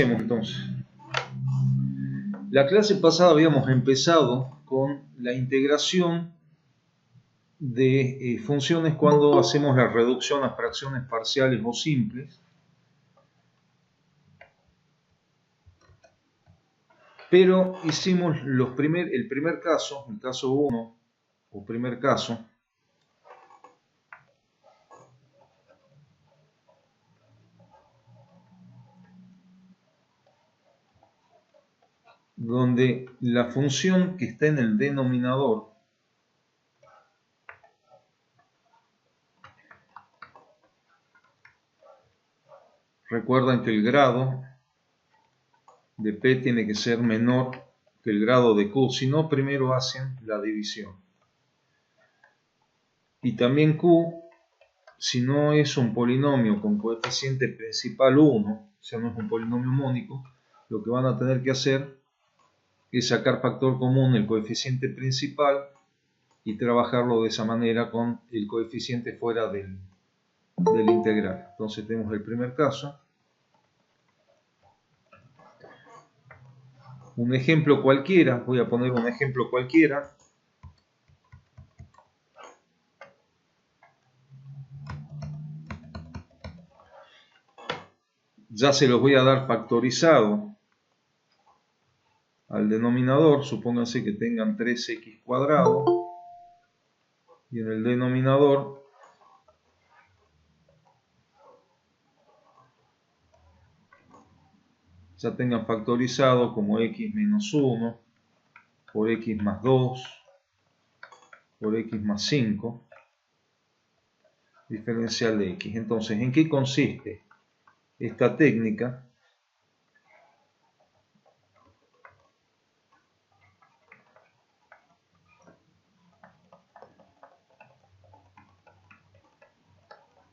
Comencemos entonces. La clase pasada habíamos empezado con la integración de funciones cuando hacemos la reducción a fracciones parciales o simples. Pero hicimos el primer caso, el caso 1 o primer caso, donde la función que está en el denominador recuerdan que el grado de P tiene que ser menor que el grado de Q, si no primero hacen la división. Y también Q, si no es un polinomio con coeficiente principal 1, o sea, no es un polinomio mónico, lo que van a tener que hacer es sacar factor común el coeficiente principal y trabajarlo de esa manera con el coeficiente fuera del integral. Entonces tenemos el primer caso. Un ejemplo cualquiera, voy a poner un ejemplo cualquiera. Ya se los voy a dar factorizado al denominador. Supónganse que tengan 3x cuadrado y en el denominador ya tengan factorizado como x menos 1 por x más 2 por x más 5 diferencial de x. Entonces, ¿en qué consiste esta técnica?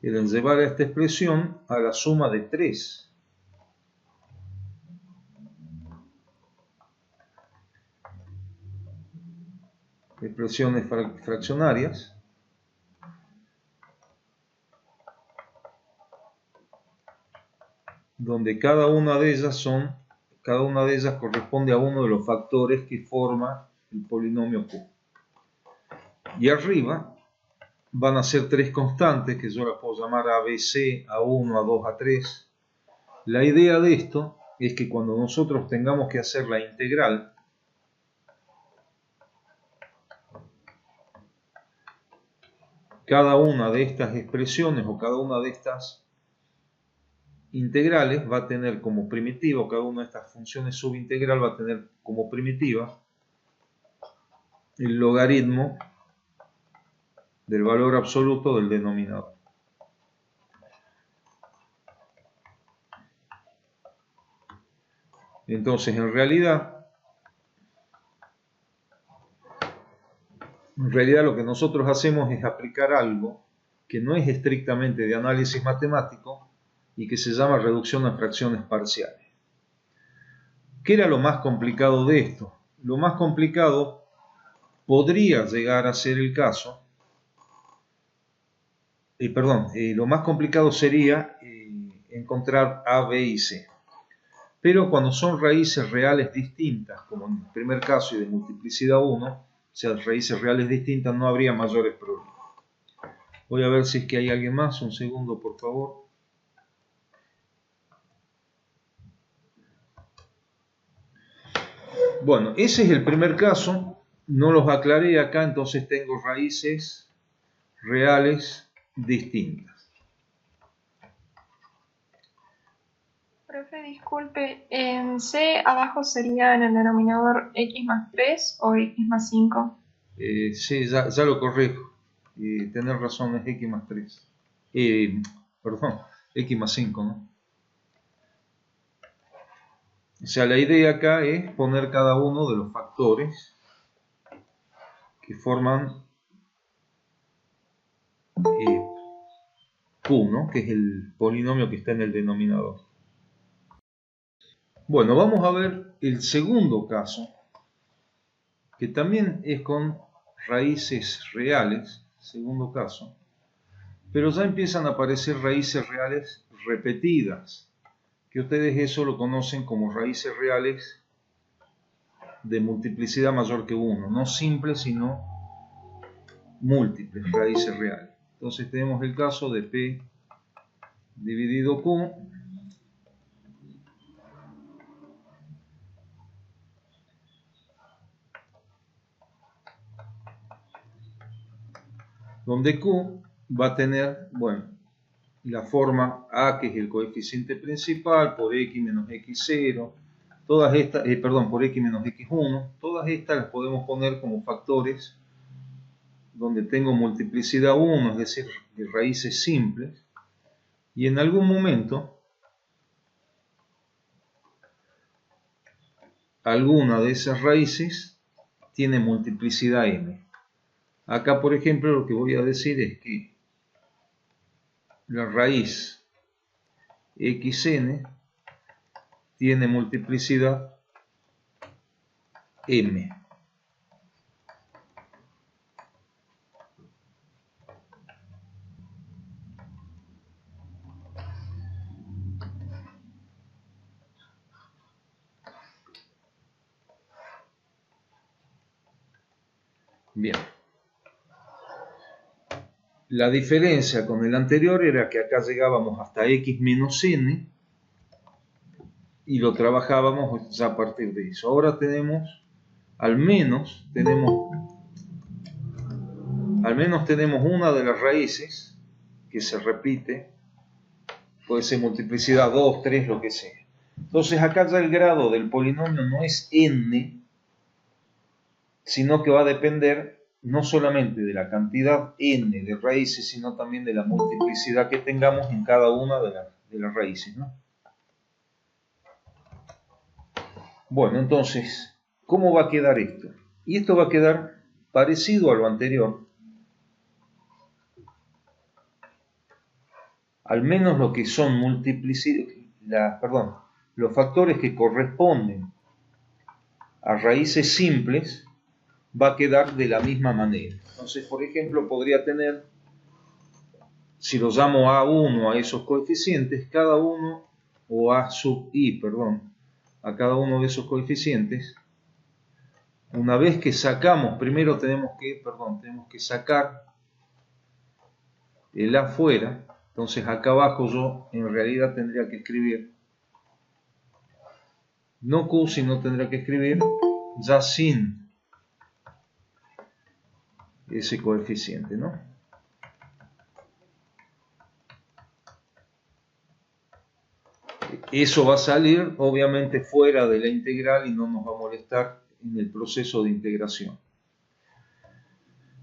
En llevar a esta expresión a la suma de 3 expresiones fraccionarias donde cada una de ellas corresponde a uno de los factores que forma el polinomio Q. Y arriba van a ser 3 constantes que yo las puedo llamar A, B, C, A1, A2, A3. La idea de esto es que cuando nosotros tengamos que hacer la integral, cada una de estas expresiones o cada una de estas integrales va a tener como primitiva, o cada una de estas funciones subintegral va a tener como primitiva el logaritmo del valor absoluto del denominador. Entonces, en realidad lo que nosotros hacemos es aplicar algo que no es estrictamente de análisis matemático y que se llama reducción a fracciones parciales. ¿Qué era lo más complicado de esto? Lo más complicado podría llegar a ser el caso, lo más complicado sería encontrar A, B y C. Pero cuando son raíces reales distintas, como en el primer caso y de multiplicidad 1, o sea, raíces reales distintas, no habría mayores problemas. Voy a ver si es que hay alguien más. Un segundo, por favor. Bueno, ese es el primer caso. No los aclaré acá, entonces tengo raíces reales distintas. Profe, disculpe, en C abajo sería en el denominador x más 3 o x más 5. Sí, ya lo corrijo. Tener razón, es x más 3. X más 5, ¿no? O sea, la idea acá es poner cada uno de los factores que forman Q, ¿no? Que es el polinomio que está en el denominador. Bueno, vamos a ver el segundo caso, que también es con raíces reales, segundo caso, pero ya empiezan a aparecer raíces reales repetidas, que ustedes eso lo conocen como raíces reales de multiplicidad mayor que 1, no simples sino múltiples raíces reales. Entonces tenemos el caso de P dividido Q, donde Q va a tener, bueno, la forma A, que es el coeficiente principal, por X menos X0, todas estas, por X menos X1, todas estas las podemos poner como factores donde tengo multiplicidad 1, es decir, de raíces simples, y en algún momento alguna de esas raíces tiene multiplicidad m. Acá, por ejemplo, lo que voy a decir es que la raíz xn tiene multiplicidad m. Bien. La diferencia con el anterior era que acá llegábamos hasta x menos n y lo trabajábamos ya a partir de eso. Ahora tenemos, al menos tenemos una de las raíces que se repite, puede ser multiplicidad 2, 3, lo que sea. Entonces acá ya el grado del polinomio no es n, sino que va a depender no solamente de la cantidad n de raíces, sino también de la multiplicidad que tengamos en cada una de las raíces, ¿no? Bueno, entonces, ¿cómo va a quedar esto? Y esto va a quedar parecido a lo anterior, al menos lo que son los factores que corresponden a raíces simples va a quedar de la misma manera. Entonces, por ejemplo, podría tener, si los llamo A1 a esos coeficientes, cada uno, o A sub I, perdón, a cada uno de esos coeficientes, una vez que sacamos, primero tenemos que sacar el A fuera. Entonces acá abajo yo en realidad tendría que escribir no Q, sino tendría que escribir ya sin ese coeficiente, ¿no? Eso va a salir obviamente fuera de la integral y no nos va a molestar en el proceso de integración.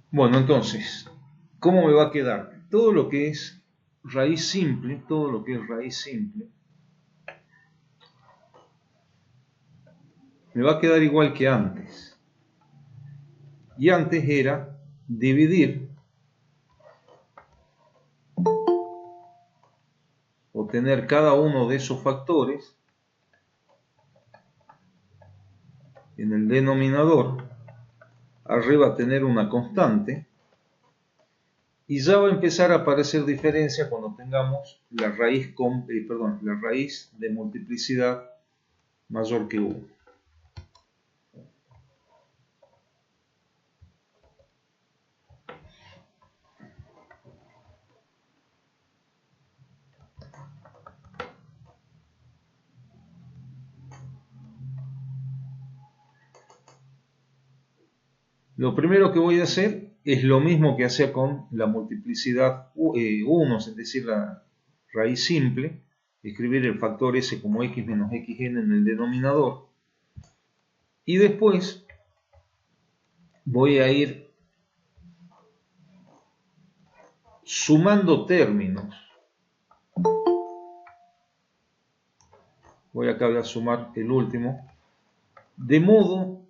Bueno, entonces, ¿cómo me va a quedar? Todo lo que es raíz simple, me va a quedar igual que antes. Y antes era dividir o tener cada uno de esos factores en el denominador, arriba tener una constante, y ya va a empezar a aparecer diferencia cuando tengamos la raíz de multiplicidad mayor que 1. Lo primero que voy a hacer es lo mismo que hacía con la multiplicidad 1, es decir, la raíz simple, escribir el factor s como x menos xn en el denominador, y después voy a ir sumando términos. Voy acá a sumar el último, de modo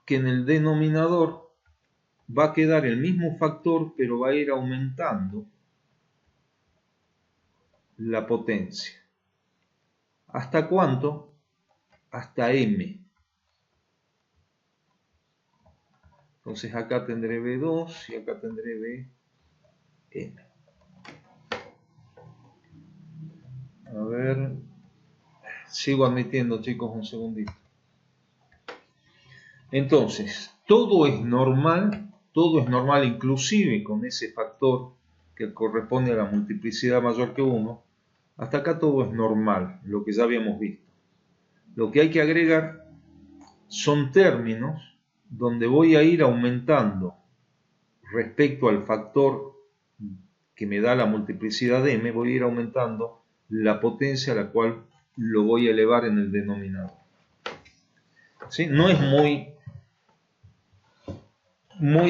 que en el denominador va a quedar el mismo factor, pero va a ir aumentando la potencia. ¿Hasta cuánto? Hasta m. Entonces acá tendré B2 y acá tendré Bm. A ver, sigo admitiendo, chicos, un segundito. Entonces, todo es normal inclusive con ese factor que corresponde a la multiplicidad mayor que 1. Hasta acá todo es normal, lo que ya habíamos visto. Lo que hay que agregar son términos donde voy a ir aumentando respecto al factor que me da la multiplicidad de m, voy a ir aumentando la potencia a la cual lo voy a elevar en el denominador. ¿Sí? No es muy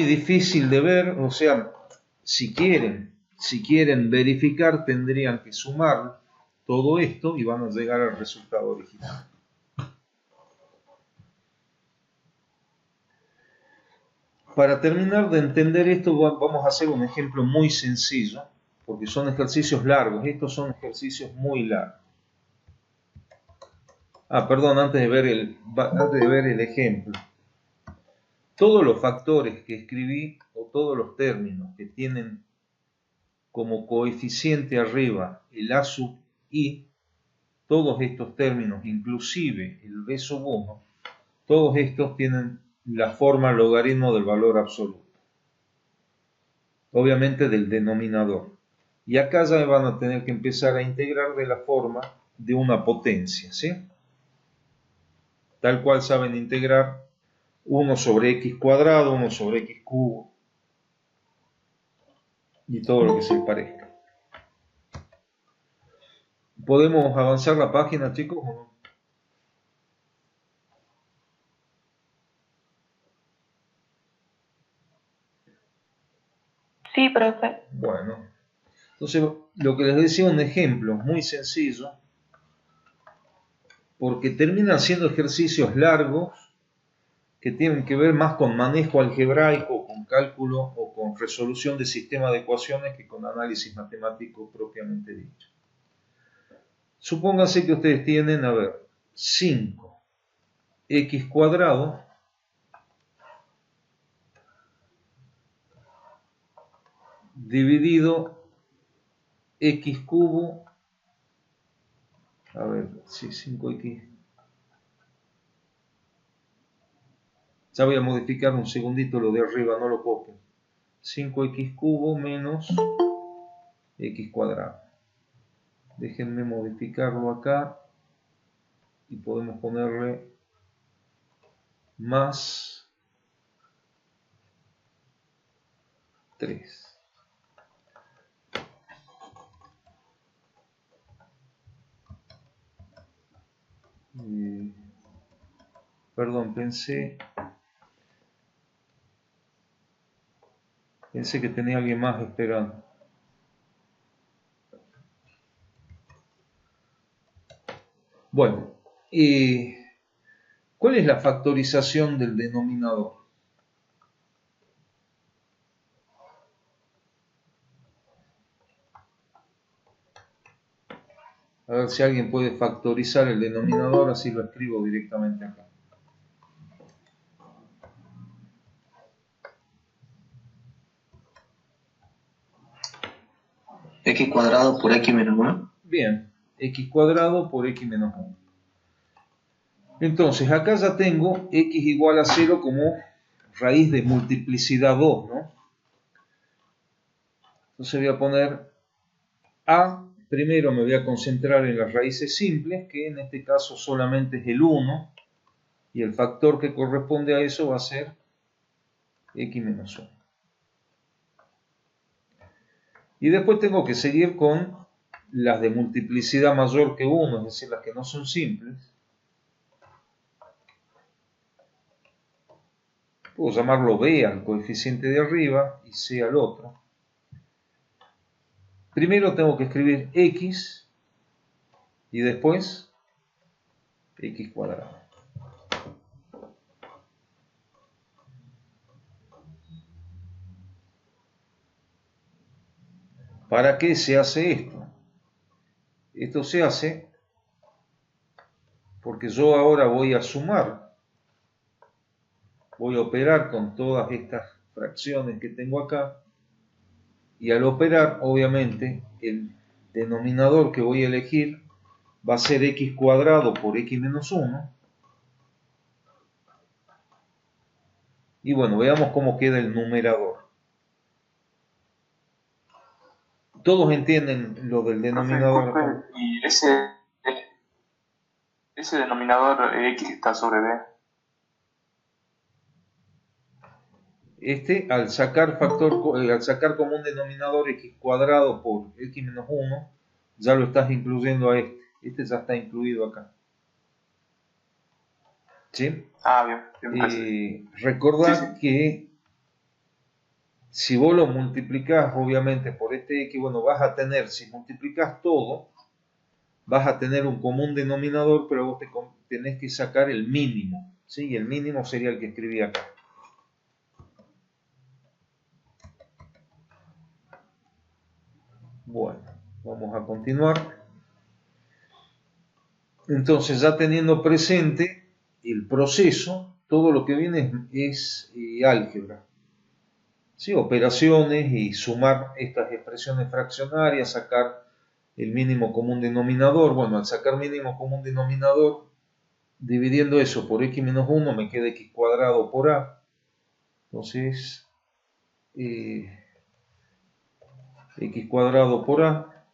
difícil de ver, o sea, si quieren verificar, tendrían que sumar todo esto y van a llegar al resultado original. Para terminar de entender esto, vamos a hacer un ejemplo muy sencillo, porque son ejercicios largos. Estos son ejercicios muy largos. Perdón, antes de ver el ejemplo. Todos los factores que escribí, o todos los términos que tienen como coeficiente arriba el a sub i, todos estos términos, inclusive el b sub 1, todos estos tienen la forma logaritmo del valor absoluto. Obviamente del denominador. Y acá ya van a tener que empezar a integrar de la forma de una potencia, ¿sí? Tal cual saben integrar 1 sobre x cuadrado, 1 sobre x cubo y todo lo que se parezca. ¿Podemos avanzar la página, chicos, o no? Sí, profe. Bueno, entonces lo que les decía, un ejemplo muy sencillo, porque terminan siendo ejercicios largos que tienen que ver más con manejo algebraico, con cálculo o con resolución de sistemas de ecuaciones que con análisis matemático propiamente dicho. Supónganse que ustedes tienen, 5x cuadrado dividido x cubo, 5x. Ya voy a modificar un segundito lo de arriba, no lo copien. 5x cubo menos x cuadrado. Déjenme modificarlo acá y podemos ponerle más 3. Perdón, pensé que tenía alguien más esperando. Bueno, ¿cuál es la factorización del denominador? A ver si alguien puede factorizar el denominador, así lo escribo directamente acá. X cuadrado por X menos 1. Bien, X cuadrado por X menos 1. Entonces, acá ya tengo X igual a 0 como raíz de multiplicidad 2, ¿no? Entonces voy a poner A. Primero me voy a concentrar en las raíces simples, que en este caso solamente es el 1, y el factor que corresponde a eso va a ser x menos 1. Y después tengo que seguir con las de multiplicidad mayor que 1, es decir, las que no son simples. Puedo llamarlo b al coeficiente de arriba y c al otro. Primero tengo que escribir x y después x cuadrado. ¿Para qué se hace esto? Esto se hace porque yo ahora voy a sumar, voy a operar con todas estas fracciones que tengo acá, y al operar, obviamente, el denominador que voy a elegir va a ser x cuadrado por x menos 1. Y bueno, veamos cómo queda el numerador. Todos entienden lo del denominador. Profe, disculpe, y ese denominador x está sobre b. Al sacar como un denominador x cuadrado por x menos 1, ya lo estás incluyendo a este. Este ya está incluido acá. ¿Sí? Ah, bien. Recordad que si vos lo multiplicás obviamente por este x, bueno, vas a tener, si multiplicás todo, vas a tener un común denominador, pero vos tenés que sacar el mínimo, ¿sí? Y el mínimo sería el que escribí acá. Bueno, vamos a continuar. Entonces, ya teniendo presente el proceso, todo lo que viene es álgebra. ¿Sí? Operaciones y sumar estas expresiones fraccionarias, sacar el mínimo común denominador. Bueno, al sacar mínimo común denominador, dividiendo eso por x menos 1, me queda x cuadrado por a. Entonces, x cuadrado por a,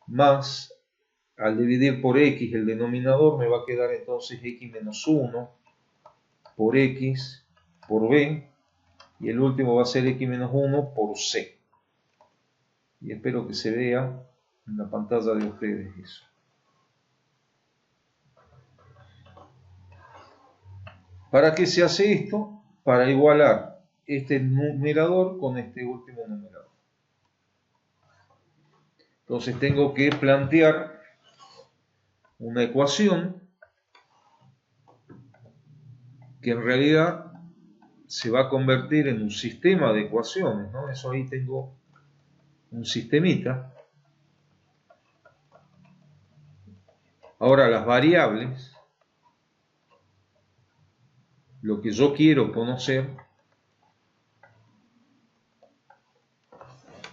más, al dividir por x el denominador, me va a quedar entonces x menos 1 por x por b. Y el último va a ser x menos 1 por c. Y espero que se vea en la pantalla de ustedes eso. ¿Para qué se hace esto? Para igualar este numerador con este último numerador. Entonces tengo que plantear una ecuación que en realidad se va a convertir en un sistema de ecuaciones, ¿no? Eso ahí tengo un sistemita. Ahora las variables, lo que yo quiero conocer,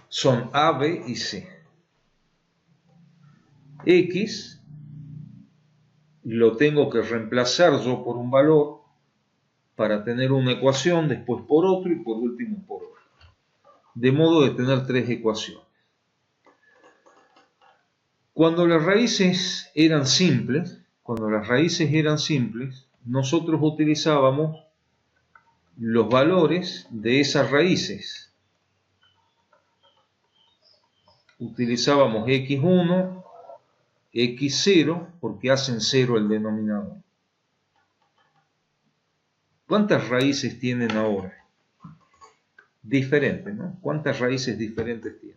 son A, B y C. X lo tengo que reemplazar yo por un valor para tener una ecuación, después por otro y por último por otro. De modo de tener tres ecuaciones. Cuando las raíces eran simples, nosotros utilizábamos los valores de esas raíces. Utilizábamos x1, x0, porque hacen 0 el denominador. ¿Cuántas raíces tienen ahora? Diferentes, ¿no? ¿Cuántas raíces diferentes tienen?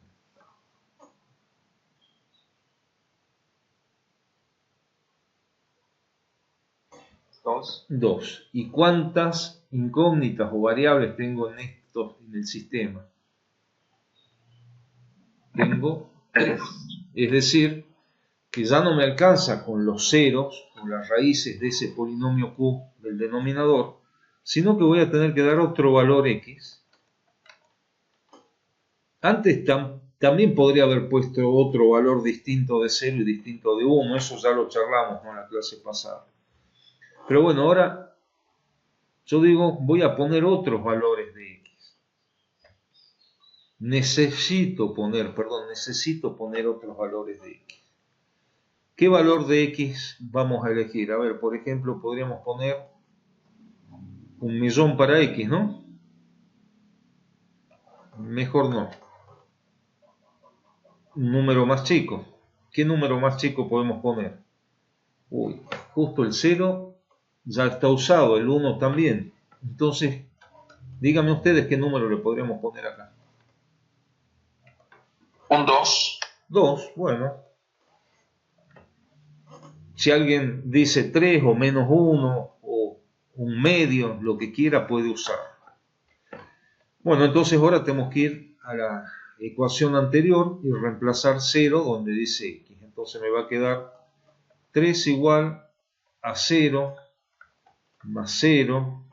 Dos. ¿Y cuántas incógnitas o variables tengo en el sistema? Tengo 3. Es decir, que ya no me alcanza con los ceros o las raíces de ese polinomio q del denominador, sino que voy a tener que dar otro valor x. Antes también podría haber puesto otro valor distinto de 0 y distinto de 1, eso ya lo charlamos en la clase pasada. Pero bueno, ahora yo digo, voy a poner otros valores de x. Necesito poner otros valores de x. ¿Qué valor de x vamos a elegir? A ver, por ejemplo, podríamos poner 1.000.000 para x, ¿no? Mejor no. Un número más chico. ¿Qué número más chico podemos poner? Uy, justo el 0 ya está usado, el 1 también. Entonces, díganme ustedes qué número le podríamos poner acá. Un 2. 2, bueno. Si alguien dice 3 o menos 1 o un medio, lo que quiera puede usar. Bueno, entonces ahora tenemos que ir a la ecuación anterior y reemplazar 0 donde dice x. Entonces me va a quedar 3 igual a 0 más 0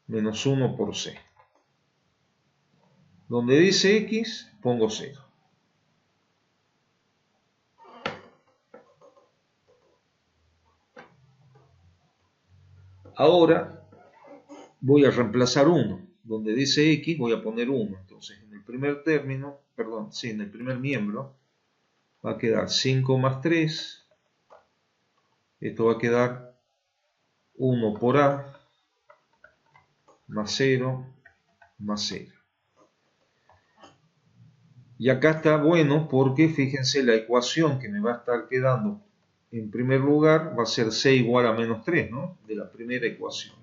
menos 1 por c. Donde dice x, pongo 0. Ahora voy a reemplazar 1. Donde dice x voy a poner 1. Entonces en el primer término, perdón, sí, en el primer miembro va a quedar 5 más 3. Esto va a quedar 1 por a más 0 más 0. Y acá está bueno porque fíjense la ecuación que me va a estar quedando en primer lugar va a ser c igual a menos 3, ¿no? De la primera ecuación.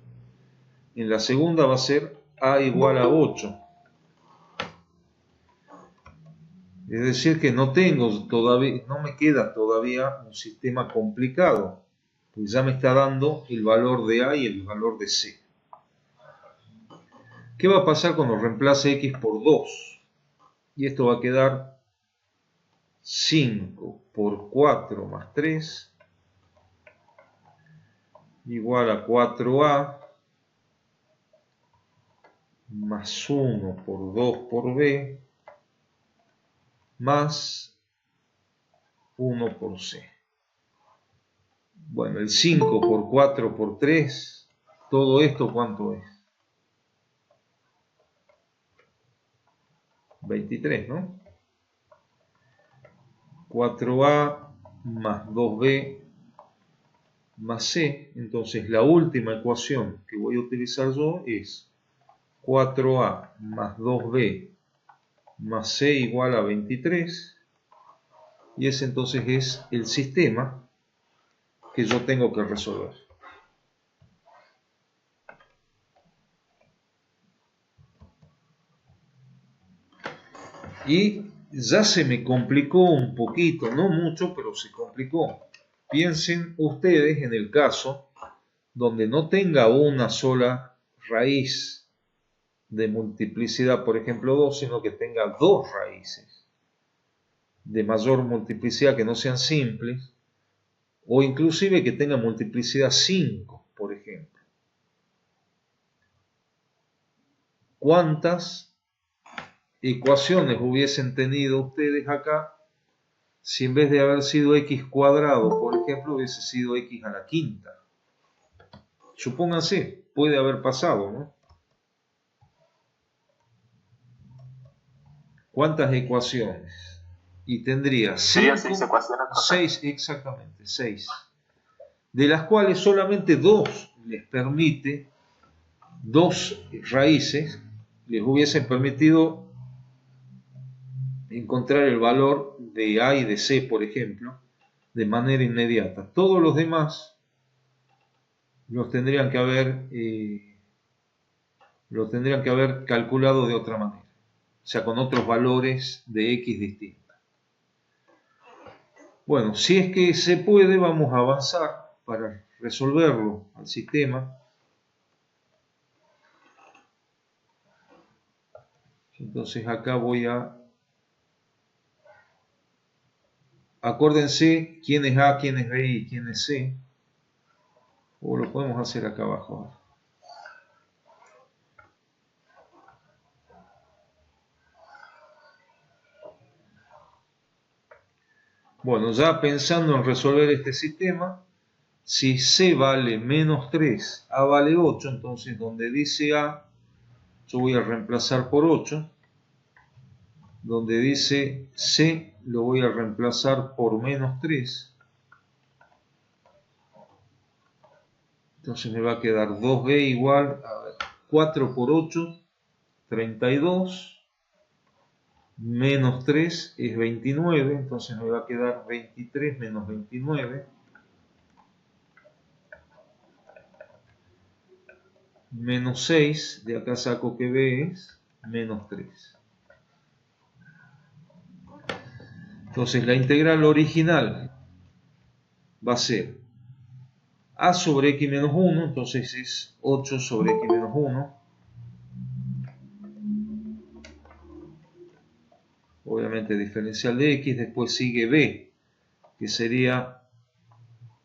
En la segunda va a ser a igual a 8. Es decir que no me queda todavía un sistema complicado, pues ya me está dando el valor de a y el valor de c. ¿Qué va a pasar cuando reemplace x por 2? Y esto va a quedar 5 por 4 más 3 igual a 4a más 1 por 2 por b más 1 por c. Bueno, el 5 por 4 por 3, todo esto ¿cuánto es? 23, ¿no? 4a más 2b más c. Entonces la última ecuación que voy a utilizar yo es 4a más 2b más c igual a 23. Y ese entonces es el sistema que yo tengo que resolver. Y ya se me complicó un poquito, no mucho, pero se complicó. Piensen ustedes en el caso donde no tenga una sola raíz de multiplicidad, por ejemplo 2, sino que tenga dos raíces de mayor multiplicidad que no sean simples, o inclusive que tenga multiplicidad 5, por ejemplo. ¿Cuántas ecuaciones hubiesen tenido ustedes acá si en vez de haber sido x cuadrado, por ejemplo, hubiese sido x a la quinta? Supónganse, puede haber pasado, ¿no? ¿Cuántas ecuaciones? Y tendría 6 ecuaciones. 6, exactamente, 6. De las cuales solamente 2 les permite, 2 raíces, les hubiesen permitido encontrar el valor de a y de c, por ejemplo, de manera inmediata. Todos los demás los tendrían que haber calculado de otra manera, o sea, con otros valores de x distintos. Bueno, si es que se puede, vamos a avanzar para resolverlo al sistema. Entonces acá voy a... Acuérdense quién es A, quién es B y quién es C. O lo podemos hacer acá abajo. Bueno, ya pensando en resolver este sistema, si C vale menos 3, A vale 8, entonces donde dice A, yo voy a reemplazar por 8. Donde dice C, lo voy a reemplazar por menos 3. Entonces me va a quedar 2B igual a 4 por 8, 32. Menos 3 es 29, entonces me va a quedar 23 menos 29. Menos 6, de acá saco que B es menos 3. Entonces la integral original va a ser a sobre x menos 1, entonces es 8 sobre x menos 1. Obviamente diferencial de x, después sigue b, que sería,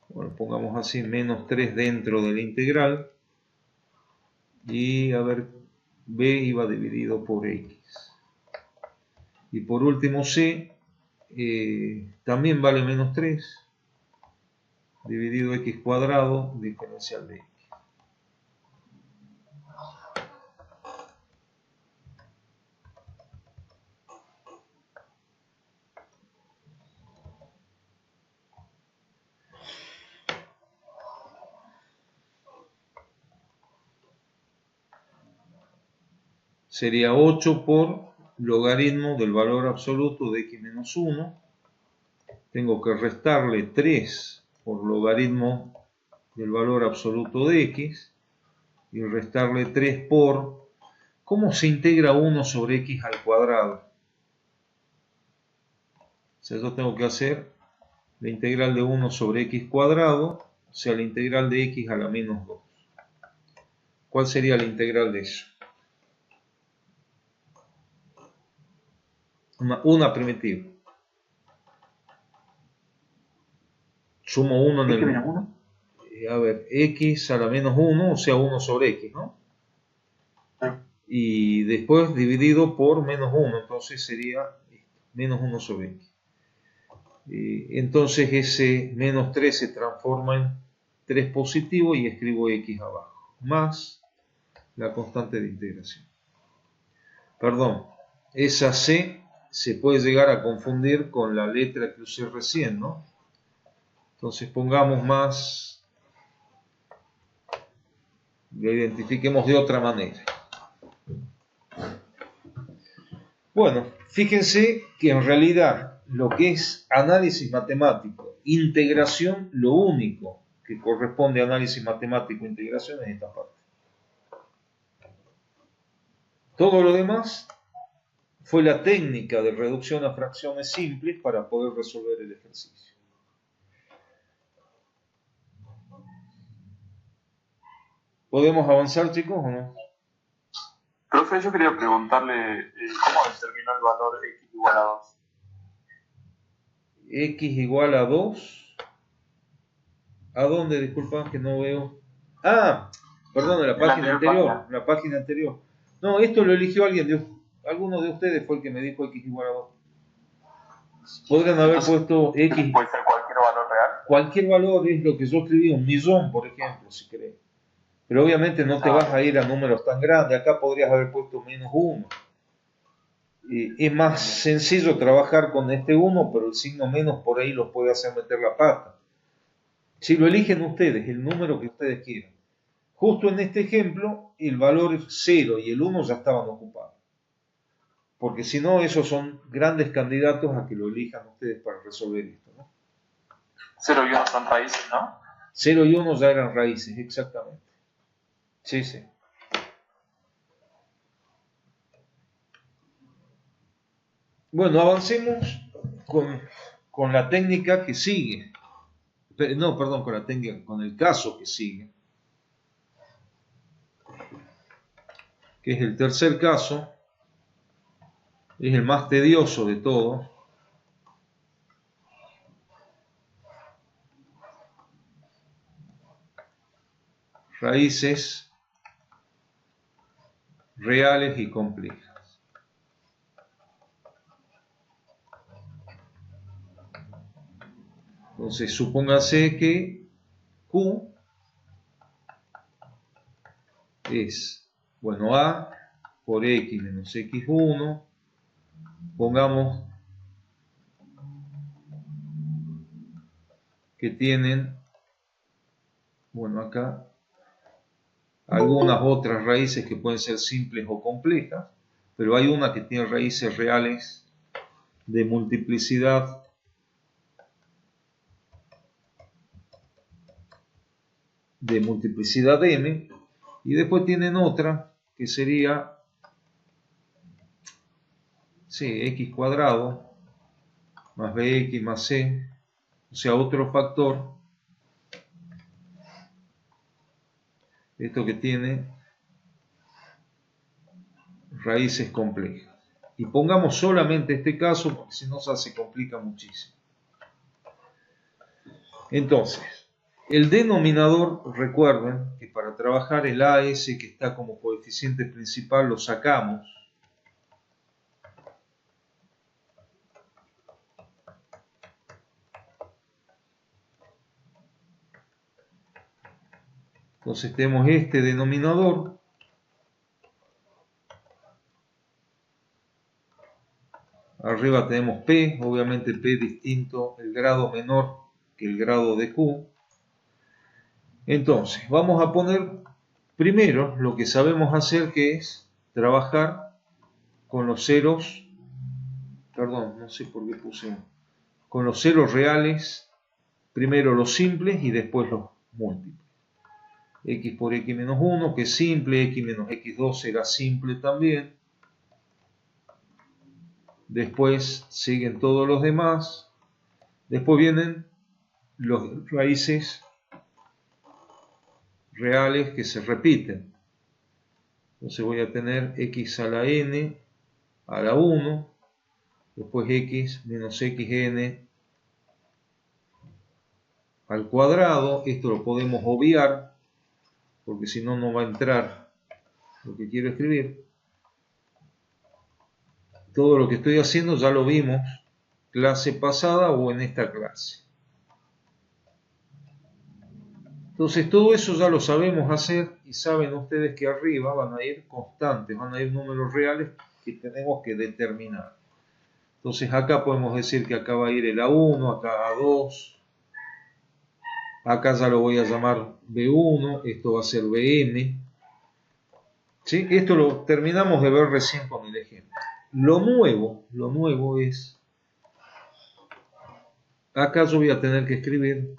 bueno, pongamos así, menos 3 dentro de la integral. Y a ver, b iba dividido por x. Y por último c, también vale menos 3, dividido x cuadrado, diferencial de x. sería 8 por logaritmo del valor absoluto de x menos 1. Tengo que restarle 3 por logaritmo del valor absoluto de x y restarle 3 por... ¿Cómo se integra 1 sobre x al cuadrado? O sea, yo tengo que hacer la integral de 1 sobre x cuadrado, o sea, la integral de x a la menos 2. ¿Cuál sería la integral de eso? Una primitiva. Sumo 1 en ¿X el... menos 1? A ver, x a la menos 1, o sea, 1 sobre x, ¿no? Y después dividido por menos 1, entonces sería menos 1 sobre x. Entonces ese menos 3 se transforma en 3 positivo y escribo x abajo, más la constante de integración. Perdón, esa c se puede llegar a confundir con la letra que usé recién, ¿no? Entonces pongamos más, lo identifiquemos de otra manera. Bueno, fíjense que en realidad lo que es análisis matemático, integración, lo único que corresponde a análisis matemático e integración es esta parte. Todo lo demás fue la técnica de reducción a fracciones simples para poder resolver el ejercicio. ¿Podemos avanzar, chicos, o no? Profe, yo quería preguntarle cómo determinó el valor x igual a 2. X igual a 2. ¿A dónde? Disculpa que no veo. Ah, perdón, en la página anterior. La página anterior. No, esto lo eligió alguno de ustedes fue el que me dijo x igual a 2. Podrían haber puesto x. ¿Puede ser cualquier valor real? Cualquier valor es lo que yo escribí, 1.000.000, por ejemplo, si querés. Pero obviamente no te vas a ir a números tan grandes. Acá podrías haber puesto menos 1. Es más sencillo trabajar con este 1, pero el signo menos por ahí los puede hacer meter la pata. Si lo eligen ustedes, el número que ustedes quieran. Justo en este ejemplo, el valor 0 y el 1 ya estaban ocupados. Porque si no, esos son grandes candidatos a que lo elijan ustedes para resolver esto, ¿no? 0 y 1 son raíces, ¿no? 0 y 1 ya eran raíces, exactamente. Sí, sí. Bueno, avancemos con la técnica que sigue. No, perdón, con la técnica, con el caso que sigue. Que es el tercer caso. Es el más tedioso de todos. Raíces reales y complejas. Entonces, supóngase que Q es, bueno, A por X menos X1. Pongamos que tienen, bueno, acá algunas otras raíces que pueden ser simples o complejas, pero hay una que tiene raíces reales de multiplicidad m, y después tienen otra que sería x cuadrado más bx más c, o sea, otro factor, esto que tiene raíces complejas. Y pongamos solamente este caso, porque si no se complica muchísimo. Entonces, el denominador, recuerden que para trabajar el AS que está como coeficiente principal lo sacamos. Entonces tenemos este denominador. Arriba tenemos P, obviamente P distinto, el grado menor que el grado de Q. Entonces, vamos a poner primero lo que sabemos hacer, que es trabajar con los ceros, perdón, no sé por qué puse, con los ceros reales, primero los simples y después los múltiples. X por X menos 1, que es simple, X menos X2 será simple también. Después siguen todos los demás. Después vienen los raíces reales que se repiten. Entonces voy a tener X a la N a la 1, después X menos XN al cuadrado. Esto lo podemos obviar, porque si no, no va a entrar lo que quiero escribir. Todo lo que estoy haciendo ya lo vimos clase pasada o en esta clase. Entonces todo eso ya lo sabemos hacer y saben ustedes que arriba van a ir constantes, van a ir números reales que tenemos que determinar. Entonces acá podemos decir que acá va a ir el A1, acá A2, acá ya lo voy a llamar B1, esto va a ser BM. ¿Sí? Esto lo terminamos de ver recién con el ejemplo. Lo nuevo es, acá yo voy a tener que escribir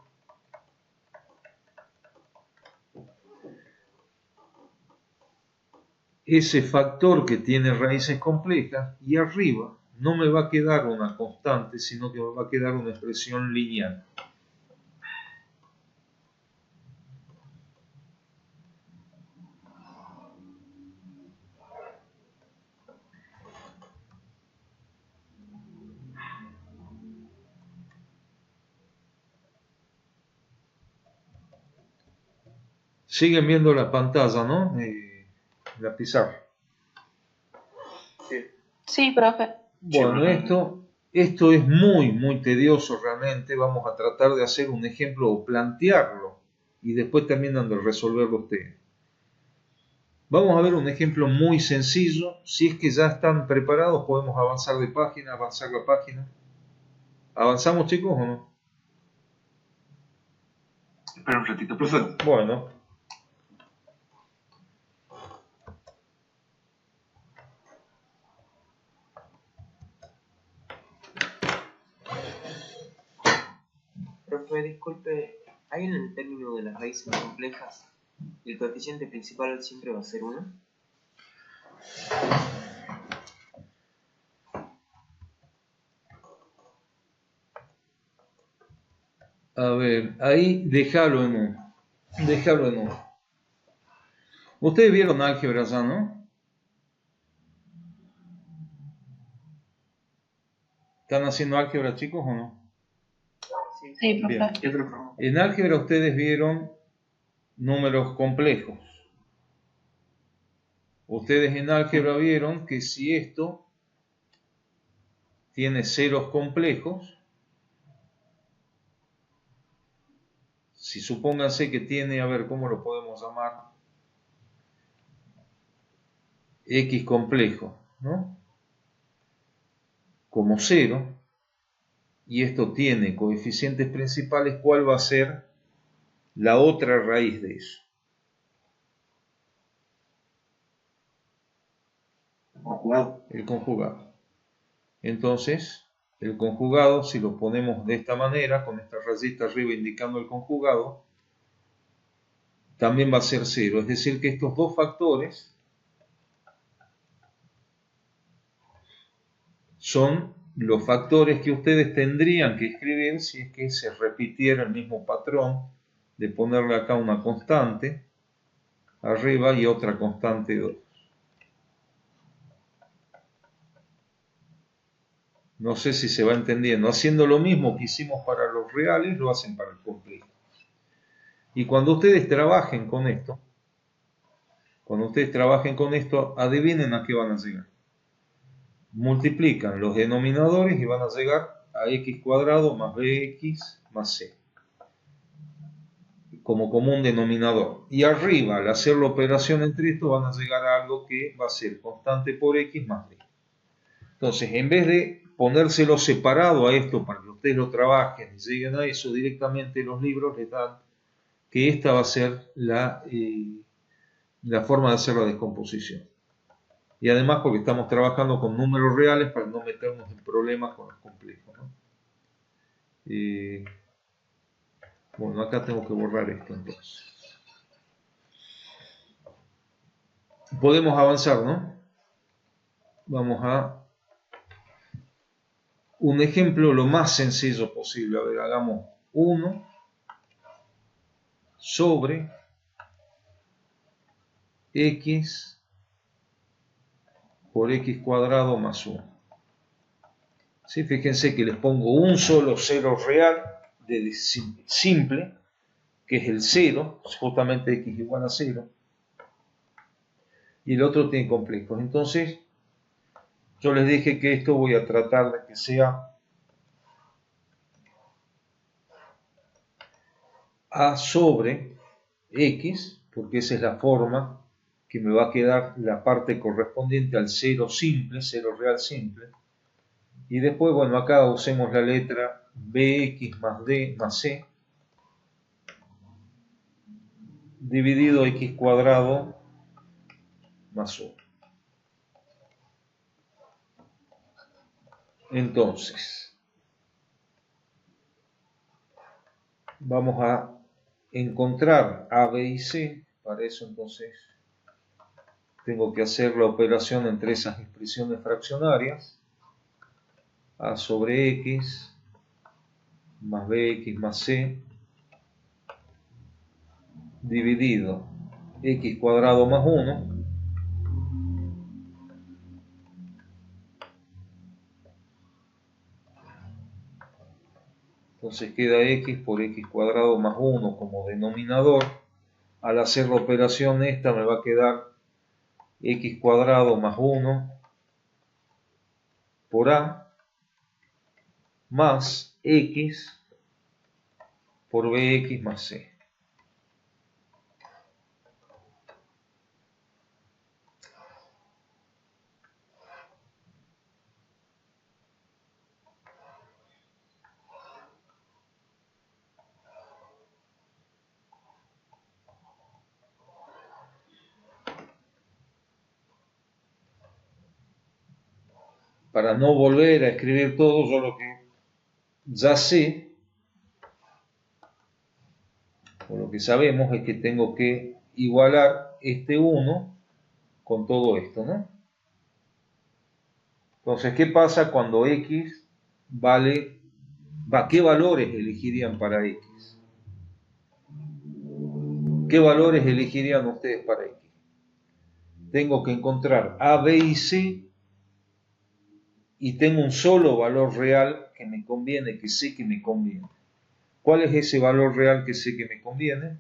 ese factor que tiene raíces complejas y arriba no me va a quedar una constante, sino que me va a quedar una expresión lineal. Siguen viendo la pantalla, ¿no? La pizarra. Sí, profe. Bueno, esto es muy tedioso realmente. Vamos a tratar de hacer un ejemplo o plantearlo y después terminan de resolverlo ustedes. Vamos a ver un ejemplo muy sencillo. Si es que ya están preparados, podemos avanzar de página, avanzar la página. ¿Avanzamos, chicos, o no? Espera un ratito, profe. Bueno. Profe, disculpe, ¿hay en el término de las raíces complejas el coeficiente principal siempre va a ser 1? A ver, ahí déjalo en 1. Déjalo en 1. Ustedes vieron álgebra ya, ¿no? ¿Están haciendo álgebra, chicos, o no? Sí, profe. Bien. En álgebra ustedes vieron números complejos. Ustedes en álgebra vieron que si esto tiene ceros complejos, si supónganse que tiene, a ver, ¿cómo lo podemos llamar? X complejo, ¿no? Como 0, y esto tiene coeficientes principales, ¿cuál va a ser la otra raíz de eso? Conjugado. El conjugado. Entonces, el conjugado, si lo ponemos de esta manera, con esta rayita arriba indicando el conjugado, también va a ser 0. Es decir, que estos dos factores son los factores que ustedes tendrían que escribir si es que se repitiera el mismo patrón de ponerle acá una constante arriba y otra constante 2. No sé si se va entendiendo. Haciendo lo mismo que hicimos para los reales, lo hacen para el complejo. Y cuando ustedes trabajen con esto, adivinen a qué van a llegar. Multiplican los denominadores y van a llegar a x cuadrado más bx más c como común denominador. Y arriba, al hacer la operación entre esto, van a llegar a algo que va a ser constante por x más b. Entonces, en vez de ponérselo separado a esto para que ustedes lo trabajen y lleguen a eso, directamente los libros les dan que esta va a ser la forma de hacer la descomposición. Y además porque estamos trabajando con números reales para no meternos en problemas con los complejos, ¿no? Bueno, acá tengo que borrar esto entonces. Podemos avanzar, ¿no? Vamos a un ejemplo lo más sencillo posible. A ver, hagamos 1 sobre x por x cuadrado más 1. ¿Sí? Fíjense que les pongo un solo cero real de simple, que es el 0, justamente x igual a 0, y el otro tiene complejos. Entonces, yo les dije que esto voy a tratar de que sea a sobre x, porque esa es la forma que me va a quedar la parte correspondiente al 0 simple, 0 real simple. Y después, bueno, acá usemos la letra bx más d más c, dividido x cuadrado más 1. Entonces, vamos a encontrar a, b y c. Para eso, entonces, tengo que hacer la operación entre esas expresiones fraccionarias. A sobre x más bx más c dividido x cuadrado más 1 entonces queda x por x cuadrado más 1 como denominador. Al hacer la operación esta me va a quedar x cuadrado más 1 por a más x por bx más c. Para no volver a escribir todo, yo lo que ya sé, o lo que sabemos, es que tengo que igualar este 1 con todo esto, ¿no? Entonces, ¿qué pasa cuando x vale, qué valores elegirían para x? ¿Qué valores elegirían ustedes para x? Tengo que encontrar a, b y c y tengo un solo valor real que me conviene, que sé que me conviene. ¿Cuál es ese valor real que sé que me conviene?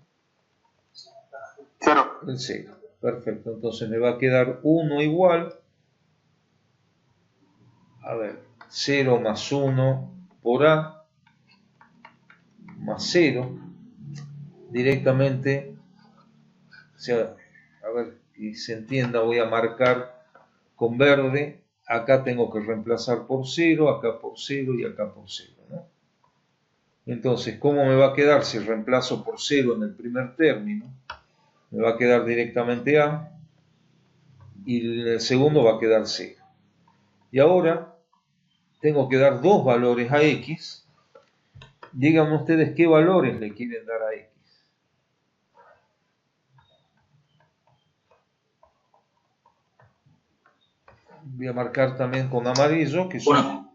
0. El 0. Perfecto, entonces me va a quedar 1 igual, a ver, 0 más 1 por a más 0, directamente, o sea, a ver, que se entienda, voy a marcar con verde, acá tengo que reemplazar por 0, acá por 0 y acá por 0, ¿no? Entonces, ¿cómo me va a quedar si reemplazo por 0 en el primer término? Me va a quedar directamente a, y en el segundo va a quedar 0. Y ahora tengo que dar dos valores a x. Díganme ustedes qué valores le quieren dar a x. Voy a marcar también con amarillo, que son,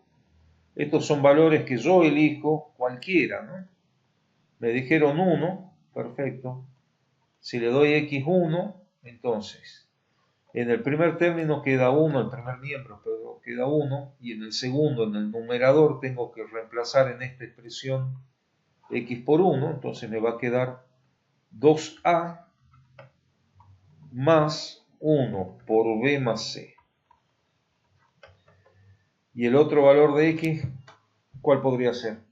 estos son valores que yo elijo cualquiera, ¿no? Me dijeron 1, perfecto. Si le doy x1, entonces, en el primer término queda 1, el primer miembro queda 1, y en el segundo, en el numerador, tengo que reemplazar en esta expresión x por 1, entonces me va a quedar 2a más 1 por b más c. Y el otro valor de x, ¿cuál podría ser?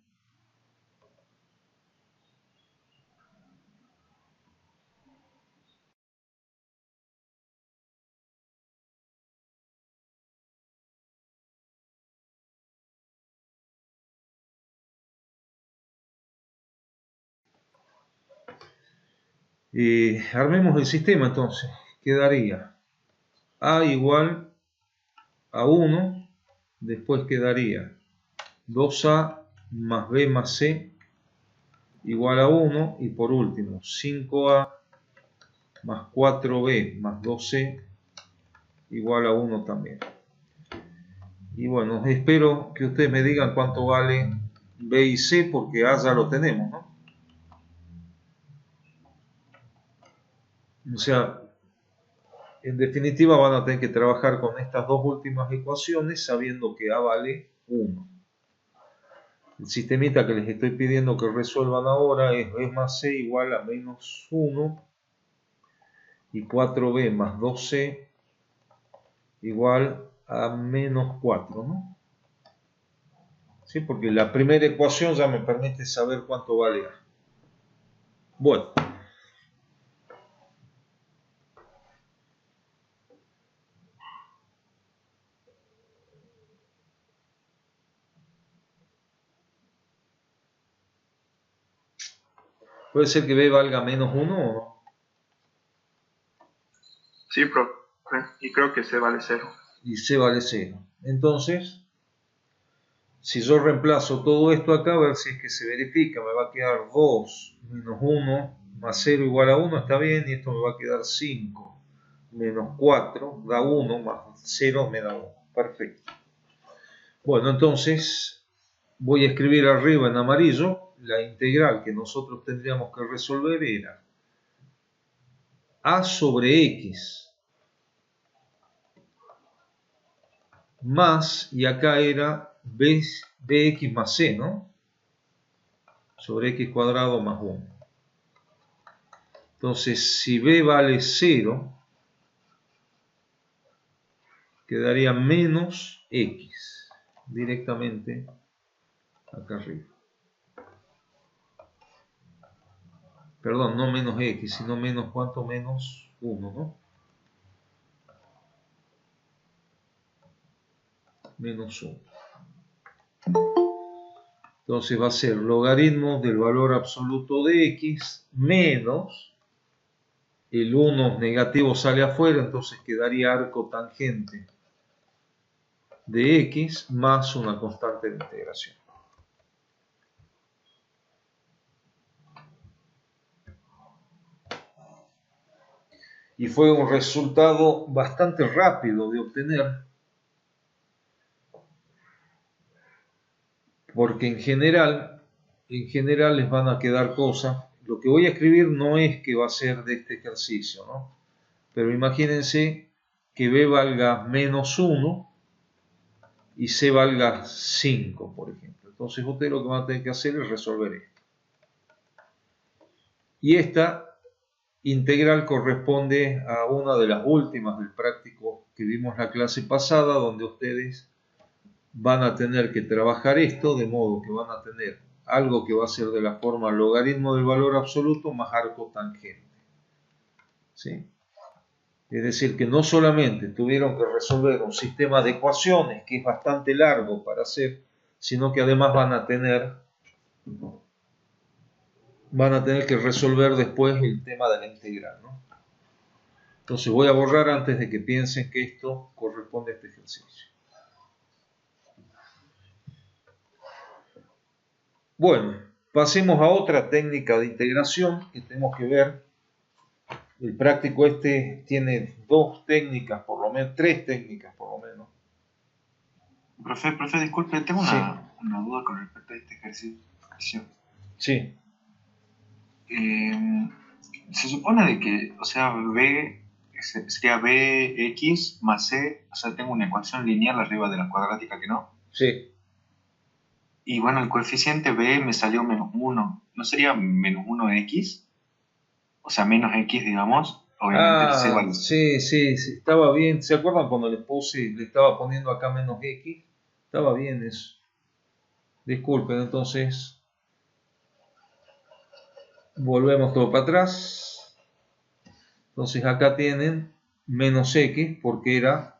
Armemos el sistema entonces. Quedaría A igual a 1, después quedaría 2A más B más C igual a 1, y por último 5A más 4B más 2C igual a 1 también. Y bueno, espero que ustedes me digan cuánto vale B y C, porque A ya lo tenemos, ¿no? O sea, en definitiva van a tener que trabajar con estas dos últimas ecuaciones sabiendo que A vale 1. El sistemita que les estoy pidiendo que resuelvan ahora es B más C igual a menos 1 y 4B más 2C igual a menos 4, ¿no? ¿Sí? Porque la primera ecuación ya me permite saber cuánto vale A. Bueno. ¿Puede ser que B valga menos 1 o no? Sí, profe. Y creo que C vale 0. Y C vale 0. Entonces, si yo reemplazo todo esto acá, a ver si es que se verifica, me va a quedar 2 menos 1 más 0 igual a 1, está bien, y esto me va a quedar 5 menos 4 da 1 más 0 me da 1. Perfecto. Bueno, entonces voy a escribir arriba en amarillo la integral que nosotros tendríamos que resolver era A sobre X más, y acá era bx más c, ¿no? Sobre x cuadrado más 1. Entonces, si b vale 0, quedaría menos x directamente acá arriba. Perdón, no menos x, sino menos, ¿cuánto? Menos 1, ¿no? Menos 1. Entonces va a ser logaritmo del valor absoluto de x menos el 1 negativo sale afuera, entonces quedaría arco tangente de x más una constante de integración. Y fue un resultado bastante rápido de obtener, porque en general les van a quedar cosas. Lo que voy a escribir no es que va a ser de este ejercicio, ¿no? Pero imagínense que b valga menos 1 y c valga 5, por ejemplo. Entonces ustedes lo que van a tener que hacer es resolver esto. Y esta integral corresponde a una de las últimas del práctico que vimos la clase pasada, donde ustedes van a tener que trabajar esto, de modo que van a tener algo que va a ser de la forma logaritmo del valor absoluto más arco tangente. ¿Sí? Es decir, que no solamente tuvieron que resolver un sistema de ecuaciones que es bastante largo para hacer, sino que además van a tener que resolver después el tema de la integral, ¿no? Entonces voy a borrar antes de que piensen que esto corresponde a este ejercicio. Bueno, pasemos a otra técnica de integración que tenemos que ver. El práctico este tiene dos técnicas, por lo menos, tres técnicas por lo menos. Profe, disculpe, tengo Sí. una duda con respecto a este ejercicio. Sí. Se supone de que, o sea, B sería Bx más C, o sea, tengo una ecuación lineal arriba de la cuadrática que no. Sí. Y bueno, el coeficiente B me salió menos 1. ¿No sería menos 1x? O sea, menos x, digamos. Obviamente el C vale. Sí, estaba bien. ¿Se acuerdan cuando le estaba poniendo acá menos x? Estaba bien eso. Disculpen, entonces volvemos todo para atrás. Entonces acá tienen menos x porque era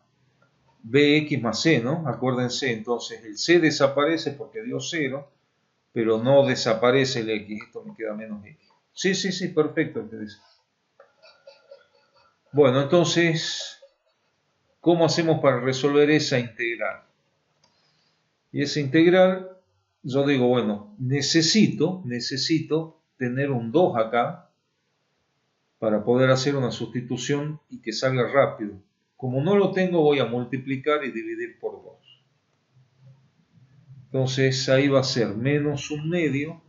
bx más c, ¿no? Acuérdense, entonces el c desaparece porque dio 0, pero no desaparece el x. Esto me queda menos x. Sí, perfecto. Bueno, entonces ¿Cómo hacemos para resolver esa integral? Y esa integral, yo digo, bueno, necesito tener un 2 acá para poder hacer una sustitución y que salga rápido. Como no lo tengo, voy a multiplicar y dividir por 2. Entonces ahí va a ser menos un medio.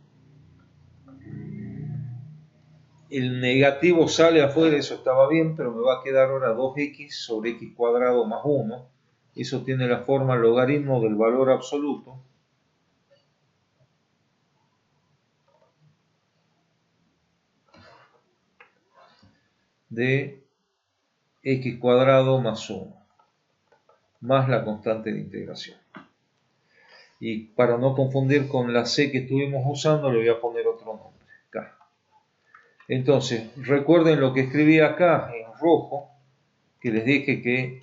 El negativo sale afuera, eso estaba bien, pero me va a quedar ahora 2x sobre x cuadrado más 1. Eso tiene la forma logaritmo del valor absoluto. De x cuadrado más 1, más la constante de integración. Y para no confundir con la c que estuvimos usando, le voy a poner otro nombre, k. Entonces, recuerden lo que escribí acá en rojo, que les dije que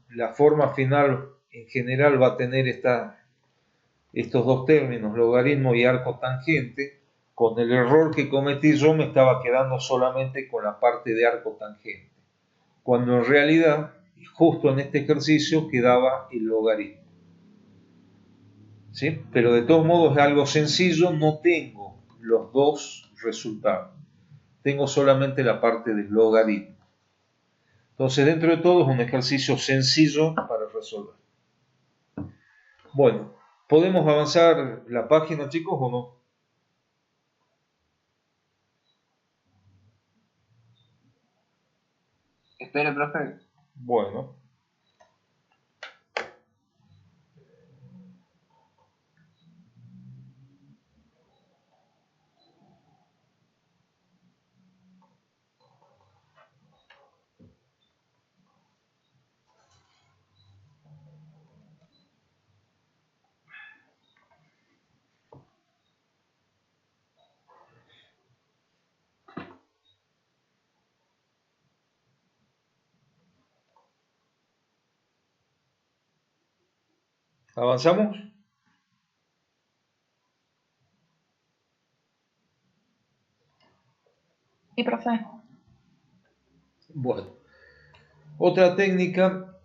la forma final en general va a tener estos dos términos, logaritmo y arco tangente. Con el error que cometí yo me estaba quedando solamente con la parte de arco tangente, cuando en realidad, justo en este ejercicio, quedaba el logaritmo. ¿Sí? Pero de todos modos es algo sencillo, no tengo los dos resultados, tengo solamente la parte del logaritmo. Entonces, dentro de todo es un ejercicio sencillo para resolver. Bueno, ¿podemos avanzar la página, chicos, o no? Espere, profe. Bueno. ¿Avanzamos? Sí, profe. Bueno. Otra técnica